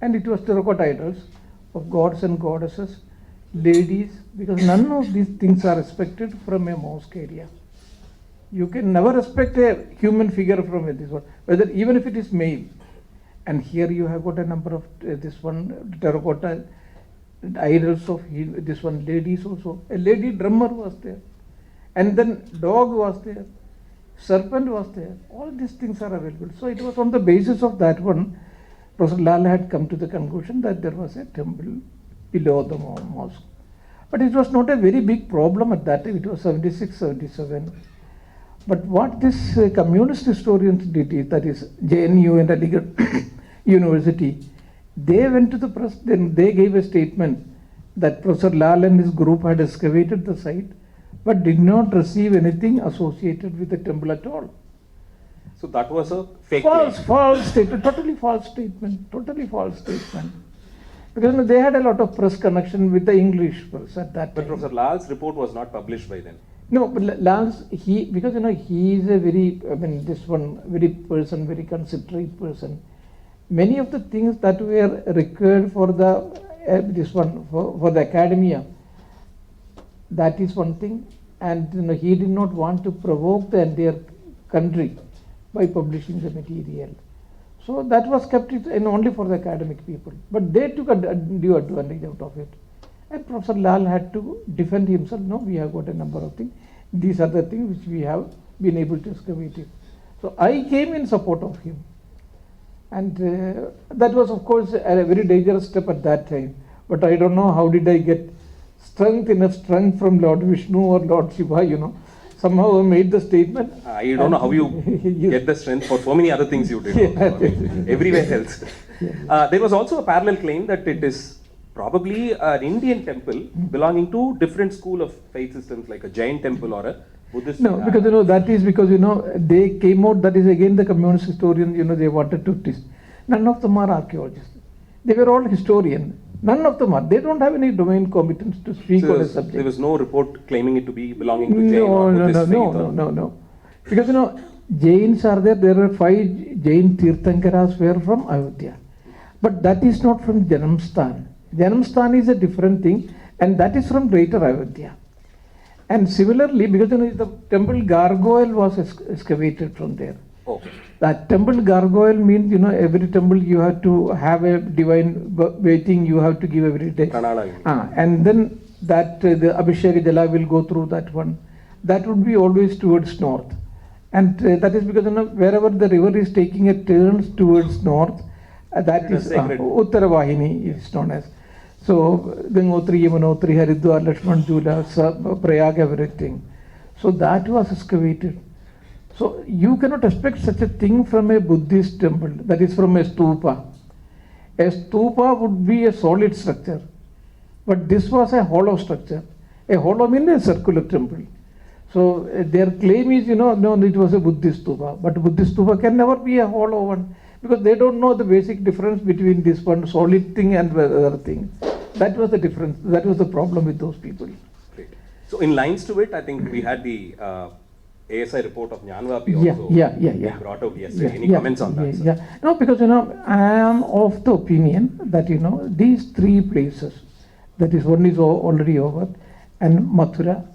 and it was terracotta idols of gods and goddesses, ladies, because none of these things are respected from a mosque area. You can never respect a human figure from this one, whether even if it is male. And here you have got a number of terracotta idols of ladies also. A lady drummer was there, and then dog was there, serpent was there. All these things are available. So it was on the basis of that one, Professor Lal had come to the conclusion that there was a temple below the mosque. But it was not a very big problem at that time. It was 76, 77. But what this communist historians did is, that is JNU and Aligarh University. They went to the press, then they gave a statement that Professor Lal and his group had excavated the site but did not receive anything associated with the temple at all. So that was a fake False statement, totally false statement. Because they had a lot of press connection with the English press at that But time. Professor Lal's report was not published by then. No, but Lance, because he is a very, very considerate person. Many of the things that were required for the for the academia, that is one thing, and he did not want to provoke the entire country by publishing the material. So that was kept only for the academic people, but they took a due advantage out of it. And Professor Lal had to defend himself. No, we have got a number of things. These are the things which we have been able to excavate it. So I came in support of him. And that was, of course, a very dangerous step at that time. But I don't know how did I get enough strength from Lord Vishnu or Lord Shiva, Somehow I made the statement. I don't know how you get the strength for so many other things you did. Everywhere else. There was also a parallel claim that it is probably an Indian temple belonging to different school of faith systems like a Jain temple or a Buddhist. No, because that is because they came out. That is again the communist historians. They wanted to twist. None of them are archaeologists. They were all historians. None of them are. They don't have any domain competence to speak on a subject. There was no report claiming it to be belonging to Jain or Buddhist faith. No. Because Jains are there. There are 5 Jain Tirthankaras were from Ayodhya, but that is not from Janamsthan. Janamsthan is a different thing, and that is from Greater Ayodhya. And similarly, because the temple gargoyle was excavated from there. Okay. That temple gargoyle means, every temple you have to have a divine waiting, you have to give every day. And then that the Abhishek Jala will go through that one. That would be always towards north. And that is because wherever the river is taking a turn towards north, that is Uttaravahini is known as. So Gangotri, Yamunotri, Haridwar, Lakshman Jula, Prayag, everything. So that was excavated. So you cannot expect such a thing from a Buddhist temple, that is from a stupa. A stupa would be a solid structure, but this was a hollow structure. A hollow means a circular temple. So their claim is, no, it was a Buddhist stupa, but Buddhist stupa can never be a hollow one, because they don't know the basic difference between this one solid thing and the other thing. That was the difference. That was the problem with those people. Great. So in lines to it, I think we had the ASI report of Nyanvapi also brought out yesterday. Any comments on that? Yeah. No, because I am of the opinion that these 3 places, that is one is already over, and Mathura,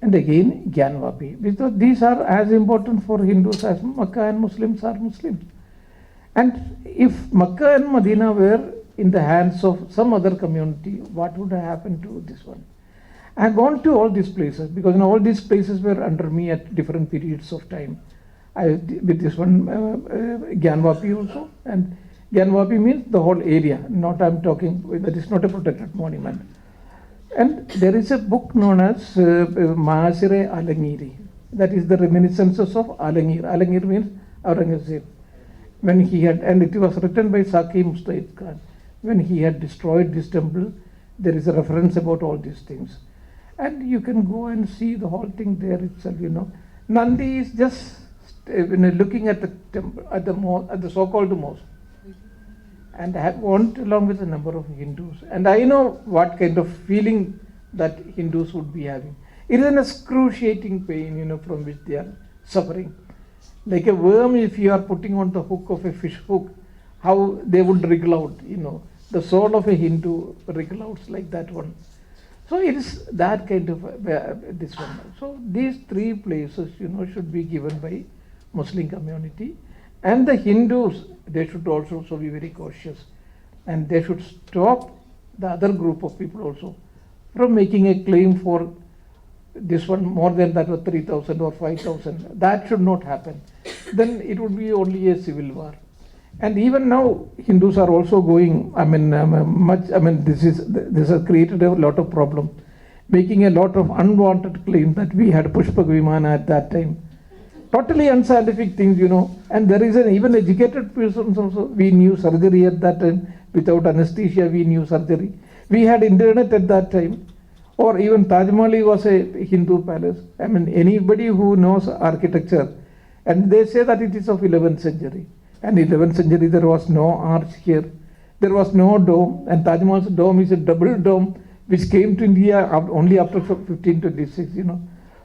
and again Gyanvapi, because these are as important for Hindus as Makkah and Muslims are Muslims. And if Makkah and Medina were in the hands of some other community, what would have happened to this one? I have gone to all these places because all these places were under me at different periods of time. With this one, Gyanvapi also, and Gyanvapi means the whole area. Not I'm talking, that is not a protected monument. And there is a book known as Mahasire Alangiri. That is the reminiscences of Alangir. Alangir means Aurangzeb. When he had, and it was written by Saki Mustaid Khan. When he had destroyed this temple, there is a reference about all these things. And you can go and see the whole thing there itself, Nandi is just looking at the temple, at the so-called mosque. And I have gone along with a number of Hindus. And I know what kind of feeling that Hindus would be having. It is an excruciating pain, from which they are suffering. Like a worm, if you are putting on the hook of a fish hook, how they would wriggle out, The soul of a Hindu wriggle out like that one. So it is that kind of this one. So these 3 places, should be given by Muslim community. And the Hindus, they should also be very cautious. And they should stop the other group of people also from making a claim for this one more than that was 3,000 or 5,000. That should not happen. Then it would be only a civil war. And even now, Hindus are also going, this has created a lot of problem, making a lot of unwanted claims that we had Pushpak Vimana at that time. totally unscientific things, and there is an even educated persons also. We knew surgery at that time. Without anesthesia, we knew surgery. We had internet at that time. Or even Taj Mahal was a Hindu palace. I mean, anybody who knows architecture, and they say that it is of 11th century. And 11th century, there was no arch here. There was no dome. And Taj Mahal's dome is a double dome, which came to India only after 1526,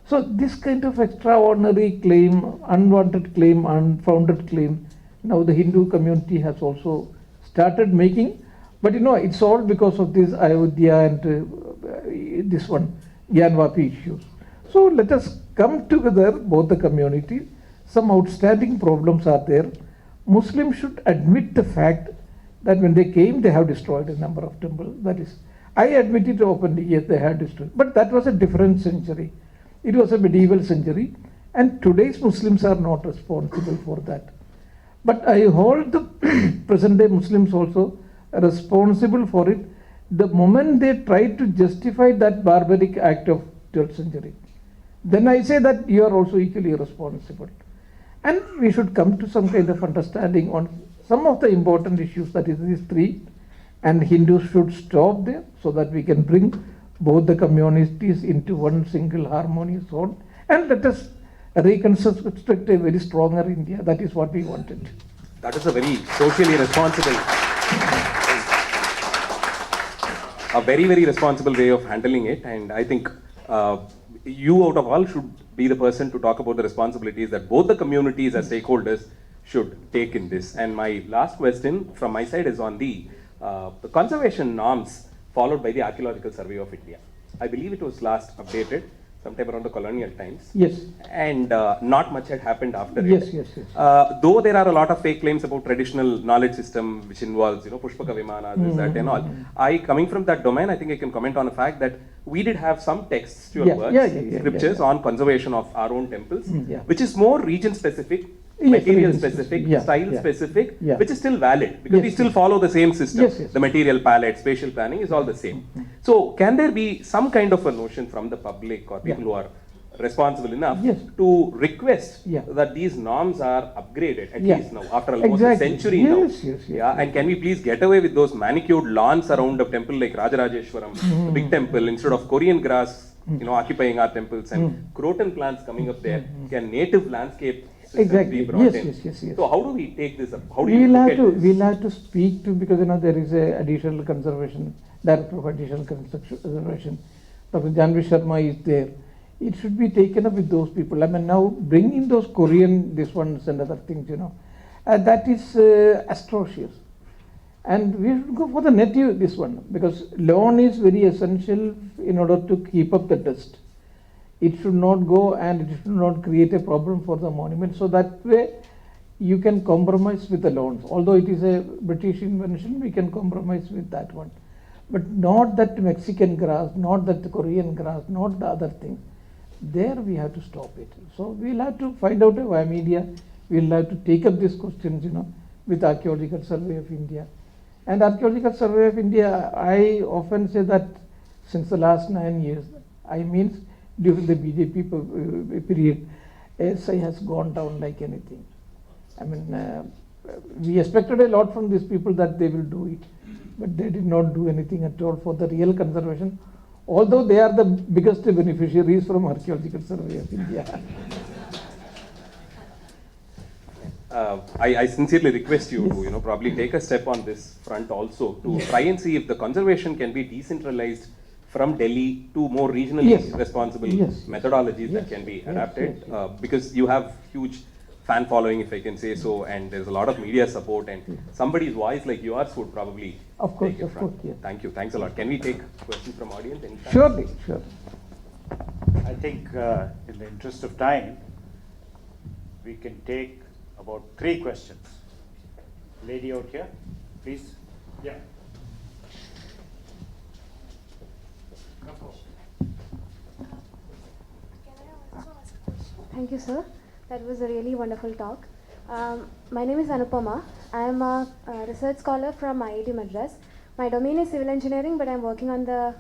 So this kind of extraordinary claim, unwanted claim, unfounded claim, now the Hindu community has also started making. But it's all because of this Ayodhya and this one, Gyanvapi issues. So let us come together, both the communities. Some outstanding problems are there. Muslims should admit the fact that when they came, they have destroyed a number of temples. That is, I admit it openly, yes, they had destroyed. But that was a different century. It was a medieval century. And today's Muslims are not responsible for that. But I hold the present day Muslims also responsible for it the moment they try to justify that barbaric act of 12th century. Then I say that you are also equally responsible. And we should come to some kind of understanding on some of the important issues, that is these three, and Hindus should stop there so that we can bring both the communities into one single harmonious zone, and let us reconstruct a very stronger India. That is what we wanted. That is a very socially responsible, a very, very responsible way of handling it. And I think you out of all should be the person to talk about the responsibilities that both the communities as stakeholders should take in this. And my last question from my side is on the conservation norms followed by the Archaeological Survey of India. I believe it was last updated sometime around the colonial times. Yes. And not much had happened after yes, it. Yes, yes. Though there are a lot of fake claims about traditional knowledge system which involves, Pushpaka Vimana, this, that and all. Coming from that domain, I think I can comment on the fact that we did have some textual works, scriptures on conservation of our own temples, which is more region specific, material specific, style specific, which is still valid because we still follow the same system. The material palette, spatial planning is all the same. So can there be some kind of a notion from the public or people who are responsible enough to request that these norms are upgraded at least now after almost a century now? And can we please get away with those manicured lawns around a temple like Rajarajeshwaram, the big temple, instead of Korean grass, occupying our temples and croton plants coming up there? Can native landscape exactly. Yes. So how do we take this up? How do you look at this? We'll have to speak to, because there is a additional conservation, director of additional conservation, Dr. Janvi Sharma is there. It should be taken up with those people. I mean, now bringing those Korean, this ones and other things, that is atrocious. And we should go for the native, this one, because lawn is very essential in order to keep up the dust. It should not go and it should not create a problem for the monument. So that way you can compromise with the lawns. Although it is a British invention, we can compromise with that one. But not that Mexican grass, not that Korean grass, not the other thing. There we have to stop it. So we'll have to find out via media. We'll have to take up these questions, with Archaeological Survey of India. And Archaeological Survey of India, I often say that since the last 9 years, during the BJP period, SI has gone down like anything. I mean, we expected a lot from these people that they will do it, but they did not do anything at all for the real conservation, although they are the biggest beneficiaries from Archaeological Survey of India. I sincerely request you to probably take a step on this front also to try and see if the conservation can be decentralized from Delhi to more regionally responsible methodologies that can be adapted, because you have huge fan following, if I can say so, and there's a lot of media support, and somebody's voice like yours would probably take it from. Thank you. Thanks a lot. Can we take questions from audience? Surely. I think in the interest of time, we can take about 3 questions. Lady out here, please. Yeah. Thank you, sir. That was a really wonderful talk. My name is Anupama. I am a research scholar from IIT Madras. My domain is civil engineering, but I am working on the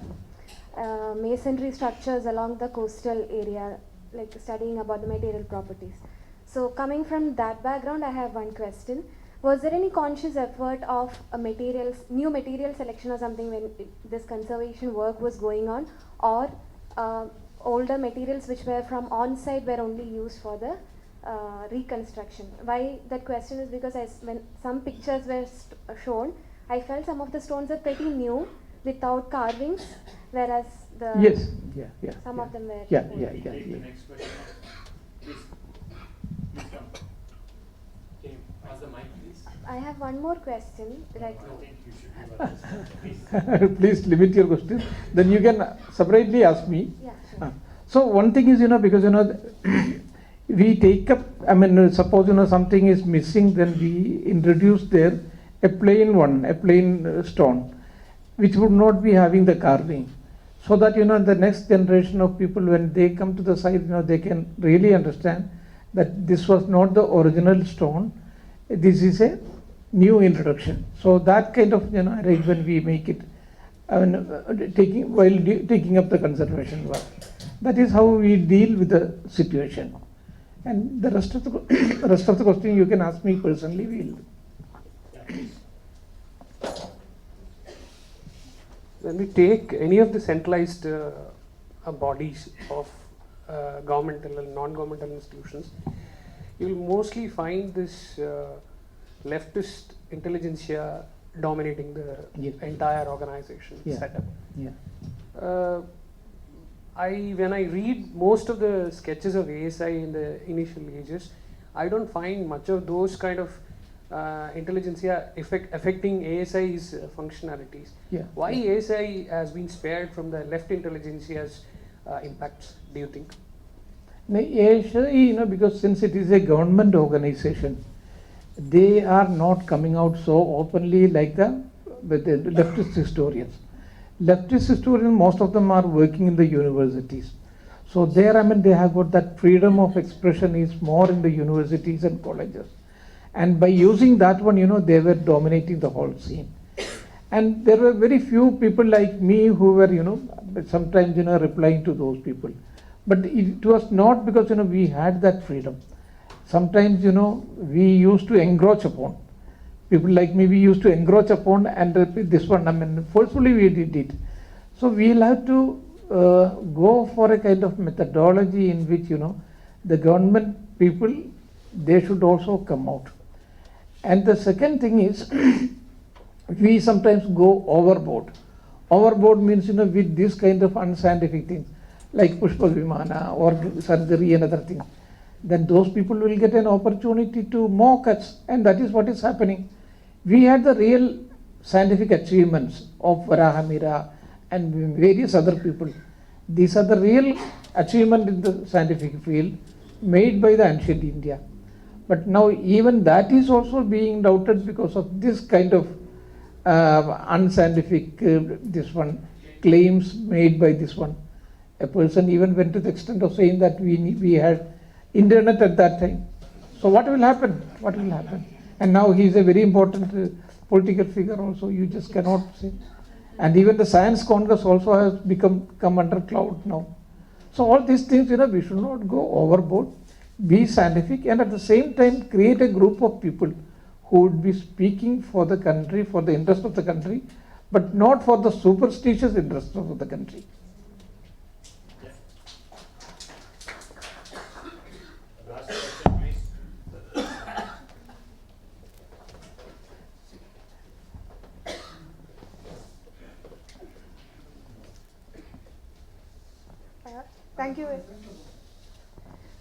masonry structures along the coastal area, like studying about the material properties. So coming from that background, I have one question. Was there any conscious effort of new material selection or something when this conservation work was going on, or older materials which were from on-site were only used for the reconstruction? Why that question is because when some pictures were shown, I felt some of the stones are pretty new without carvings, whereas the Yes, some of them were Yeah. Take the next question. Please, please come. Can you pass the mic, please? I have one more question. Like, I think you should give us please. Please limit your question. Then you can separately ask me. yeah, sure. So one thing is, because we take up, suppose something is missing, then we introduce there a plain one, a plain stone, which would not be having the carving, so that the next generation of people, when they come to the site, they can really understand that this was not the original stone. This is a new introduction. So that kind of arrangement we make it, taking up the conservation work. That is how we deal with the situation. And the rest of the question you can ask me personally. Yeah, please. When we take any of the centralized bodies of governmental and non-governmental institutions, you will mostly find this leftist intelligentsia dominating the Yes. entire organization setup. Yeah. When I read most of the sketches of ASI in the initial ages, I don't find much of those kind of intelligentsia affecting ASI's functionalities. Yeah. Why ASI has been spared from the left intelligentsia's impacts, do you think? ASI, because since it is a government organization, they are not coming out so openly like the leftist historians. Leftist historians, most of them are working in the universities. So there, they have got that freedom of expression is more in the universities and colleges. And by using that one, they were dominating the whole scene. And there were very few people like me who were, sometimes, replying to those people. But it was not because, we had that freedom. Sometimes, we used to encroach upon. People like me, we used to encroach upon, and this one, forcefully we did it. So we'll have to go for a kind of methodology in which, the government people, they should also come out. And the second thing is, we sometimes go overboard. Overboard means, with this kind of unscientific things, like Pushpa Vimana or surgery and other things, then those people will get an opportunity to mock us, and that is what is happening. We had the real scientific achievements of Varahamira and various other people. These are the real achievement in the scientific field made by the ancient India. But now even that is also being doubted because of this kind of unscientific claims made by this one. A person even went to the extent of saying that we had internet at that time. So what will happen? What will happen? And now he is a very important political figure also. You just cannot say. And even the Science Congress also has come under cloud now. So all these things, we should not go overboard. Be scientific, and at the same time create a group of people who would be speaking for the country, for the interest of the country, but not for the superstitious interest of the country. Last question, please. Thank you.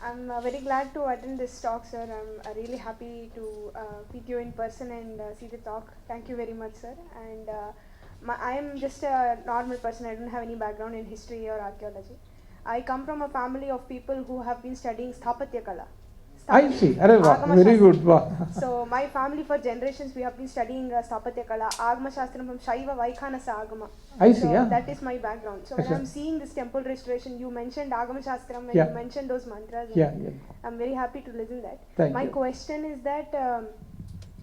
I'm very glad to attend this talk, sir. I'm really happy to meet you in person and see the talk. Thank you very much, sir. And I am just a normal person. I don't have any background in history or archaeology. I come from a family of people who have been studying Sthapatya Kala. I see. Areva, very good. Wow. So my family for generations we have been studying Sthapatya Kala, Agama Shastram from Shaiva Vaikhanasa Agama. I see, So yeah. that is my background. So when Yes, I'm seeing this temple restoration, you mentioned Agama Shastram and Yeah. you mentioned those mantras. and Yeah. I'm very happy to listen that. Thank my you. question is that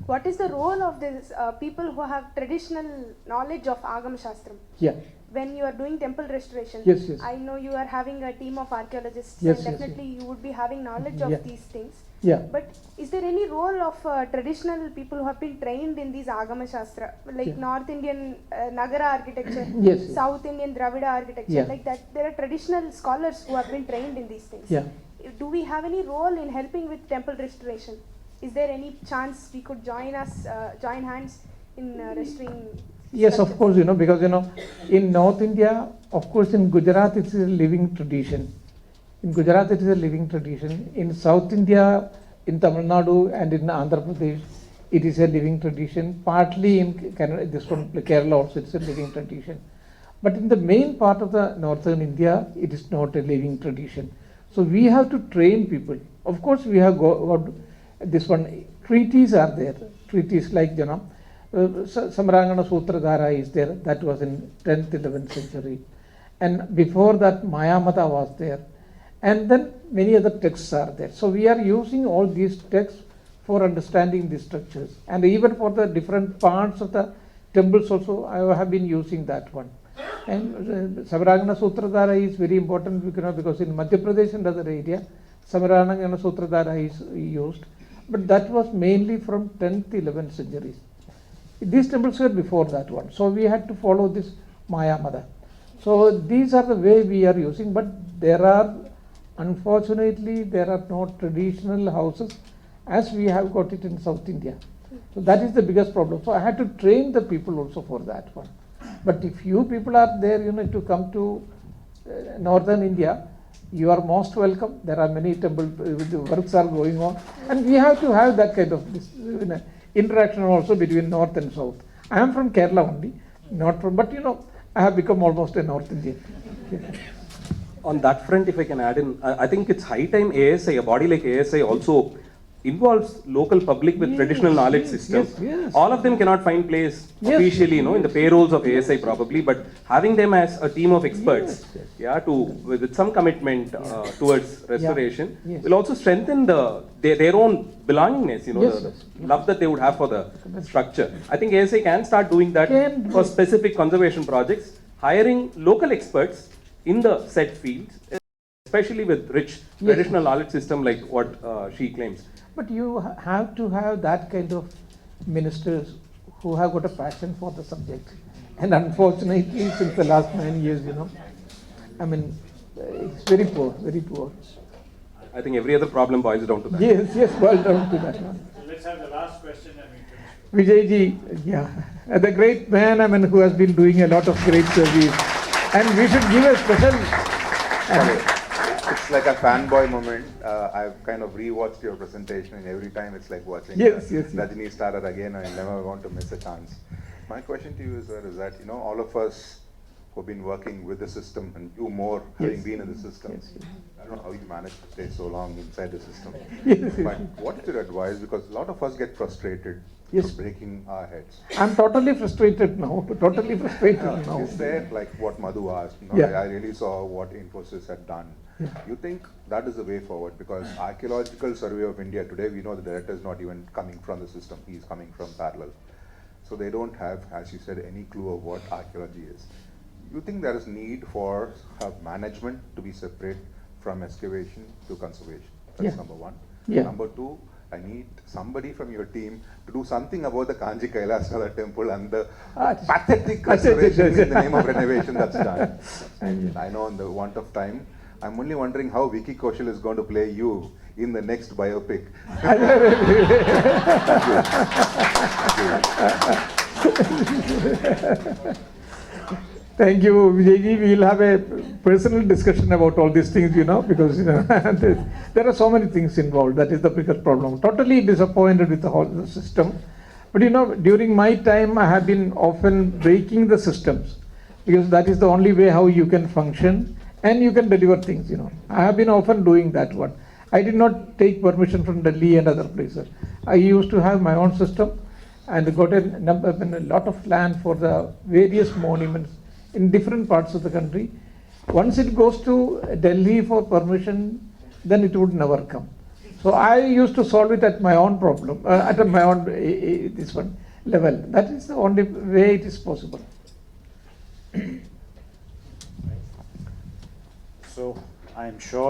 what is the role of these people who have traditional knowledge of Agama Shastram? Yeah. When you are doing temple restoration, Yes. I know you are having a team of archaeologists Yes, and yes, definitely you would be having knowledge Yeah. of these things. Yeah. But is there any role of traditional people who have been trained in these Agama Shastra, like Yeah. North Indian Nagara architecture, Yes, yes. South Indian Dravida architecture, Yeah. like that? There are traditional scholars who have been trained in these things. Yeah. Do we have any role in helping with temple restoration? Is there any chance we could join hands in restoring? Yes, of structures? course, because, in North India, of course, in Gujarat, it's a living tradition. In Gujarat, it is a living tradition. In South India, in Tamil Nadu and in Andhra Pradesh, it is a living tradition. Partly in Kerala also, it's a living tradition. But in the main part of the northern India, it is not a living tradition. So we have to train people. Of course, we have got this one, treaties are there. Treaties like, Samrangana Sutradhara is there. That was in 10th, 11th century. And before that, Mayamata was there. And then many other texts are there. So we are using all these texts for understanding the structures. And even for the different parts of the temples also, I have been using that one. And Samrangana Sutradhara is very important because in Madhya Pradesh and other area, Samrangana Sutradhara is used. But that was mainly from 10th, 11th centuries. These temples were before that one. So we had to follow this Mayamada. So these are the way we are using. But unfortunately, there are no traditional houses as we have got it in South India. So that is the biggest problem. So I had to train the people also for that one. But if you people are there, to come to northern India, you are most welcome. There are many temple the works are going on, and we have to have that kind of this, interaction also between north and south. I am from Kerala only, not from, but I have become almost a North Indian. On that front, if I can add in, I think it's high time ASI, a body like ASI also involves local public with Yes, traditional knowledge yes, systems. yes. All of them cannot find place Yes. officially, in the payrolls of ASI probably, but having them as a team of experts, Yes. with some commitment towards restoration, Yes. will also strengthen their own belongingness, Yes, the yes. love that they would have for the structure. I think ASI can start doing that Can for do. specific conservation projects, hiring local experts in the set fields, especially with rich Yes. traditional knowledge system like what she claims. But you have to have that kind of ministers who have got a passion for the subject. And unfortunately, since the last 9 years, it's very poor, very poor. I think every other problem boils down to that. Yes, well down to that one. So let's have the last question and we finish. Vijayji, the great man, who has been doing a lot of great service. And we should give a special. It's like a fanboy moment. I've kind of rewatched your presentation, and every time it's like watching Yes. Rajini started again. I never want to miss a chance. My question to you, sir, is that all of us who've been working with the system, and you more having Yes. been in the system, Yes. I don't know how you managed to stay so long inside the system. Yes. But what is your advice? Because a lot of us get frustrated Yes. for breaking our heads. I'm totally frustrated now. Now. Is there, like what Madhu asked, Yeah. I really saw what Infosys had done. Yeah. You think that is the way forward? Because Archaeological Survey of India today, we know the director is not even coming from the system, he is coming from parallel. So they don't have, as you said, any clue of what archaeology is. You think there is need for management to be separate from excavation to conservation? That's Yeah. number one. Yeah. Number two, I need somebody from your team to do something about the Kanji Kailasanathar temple and the pathetic restoration in the name of renovation that's done. And I know on the want of time, I'm only wondering how Vicky Kaushal is going to play you in the next biopic. Thank you, Vijayji. We will have a personal discussion about all these things, because there are so many things involved. That is the biggest problem. Totally disappointed with the whole system. But during my time, I have been often breaking the systems, because that is the only way how you can function and you can deliver things. I have been often doing that one. I did not take permission from Delhi and other places. I used to have my own system and got a lot of land for the various monuments in different parts of the country. Once it goes to Delhi for permission, then it would never come. So I used to solve it at my own problem, at my own level. That is the only way it is possible. So I'm sure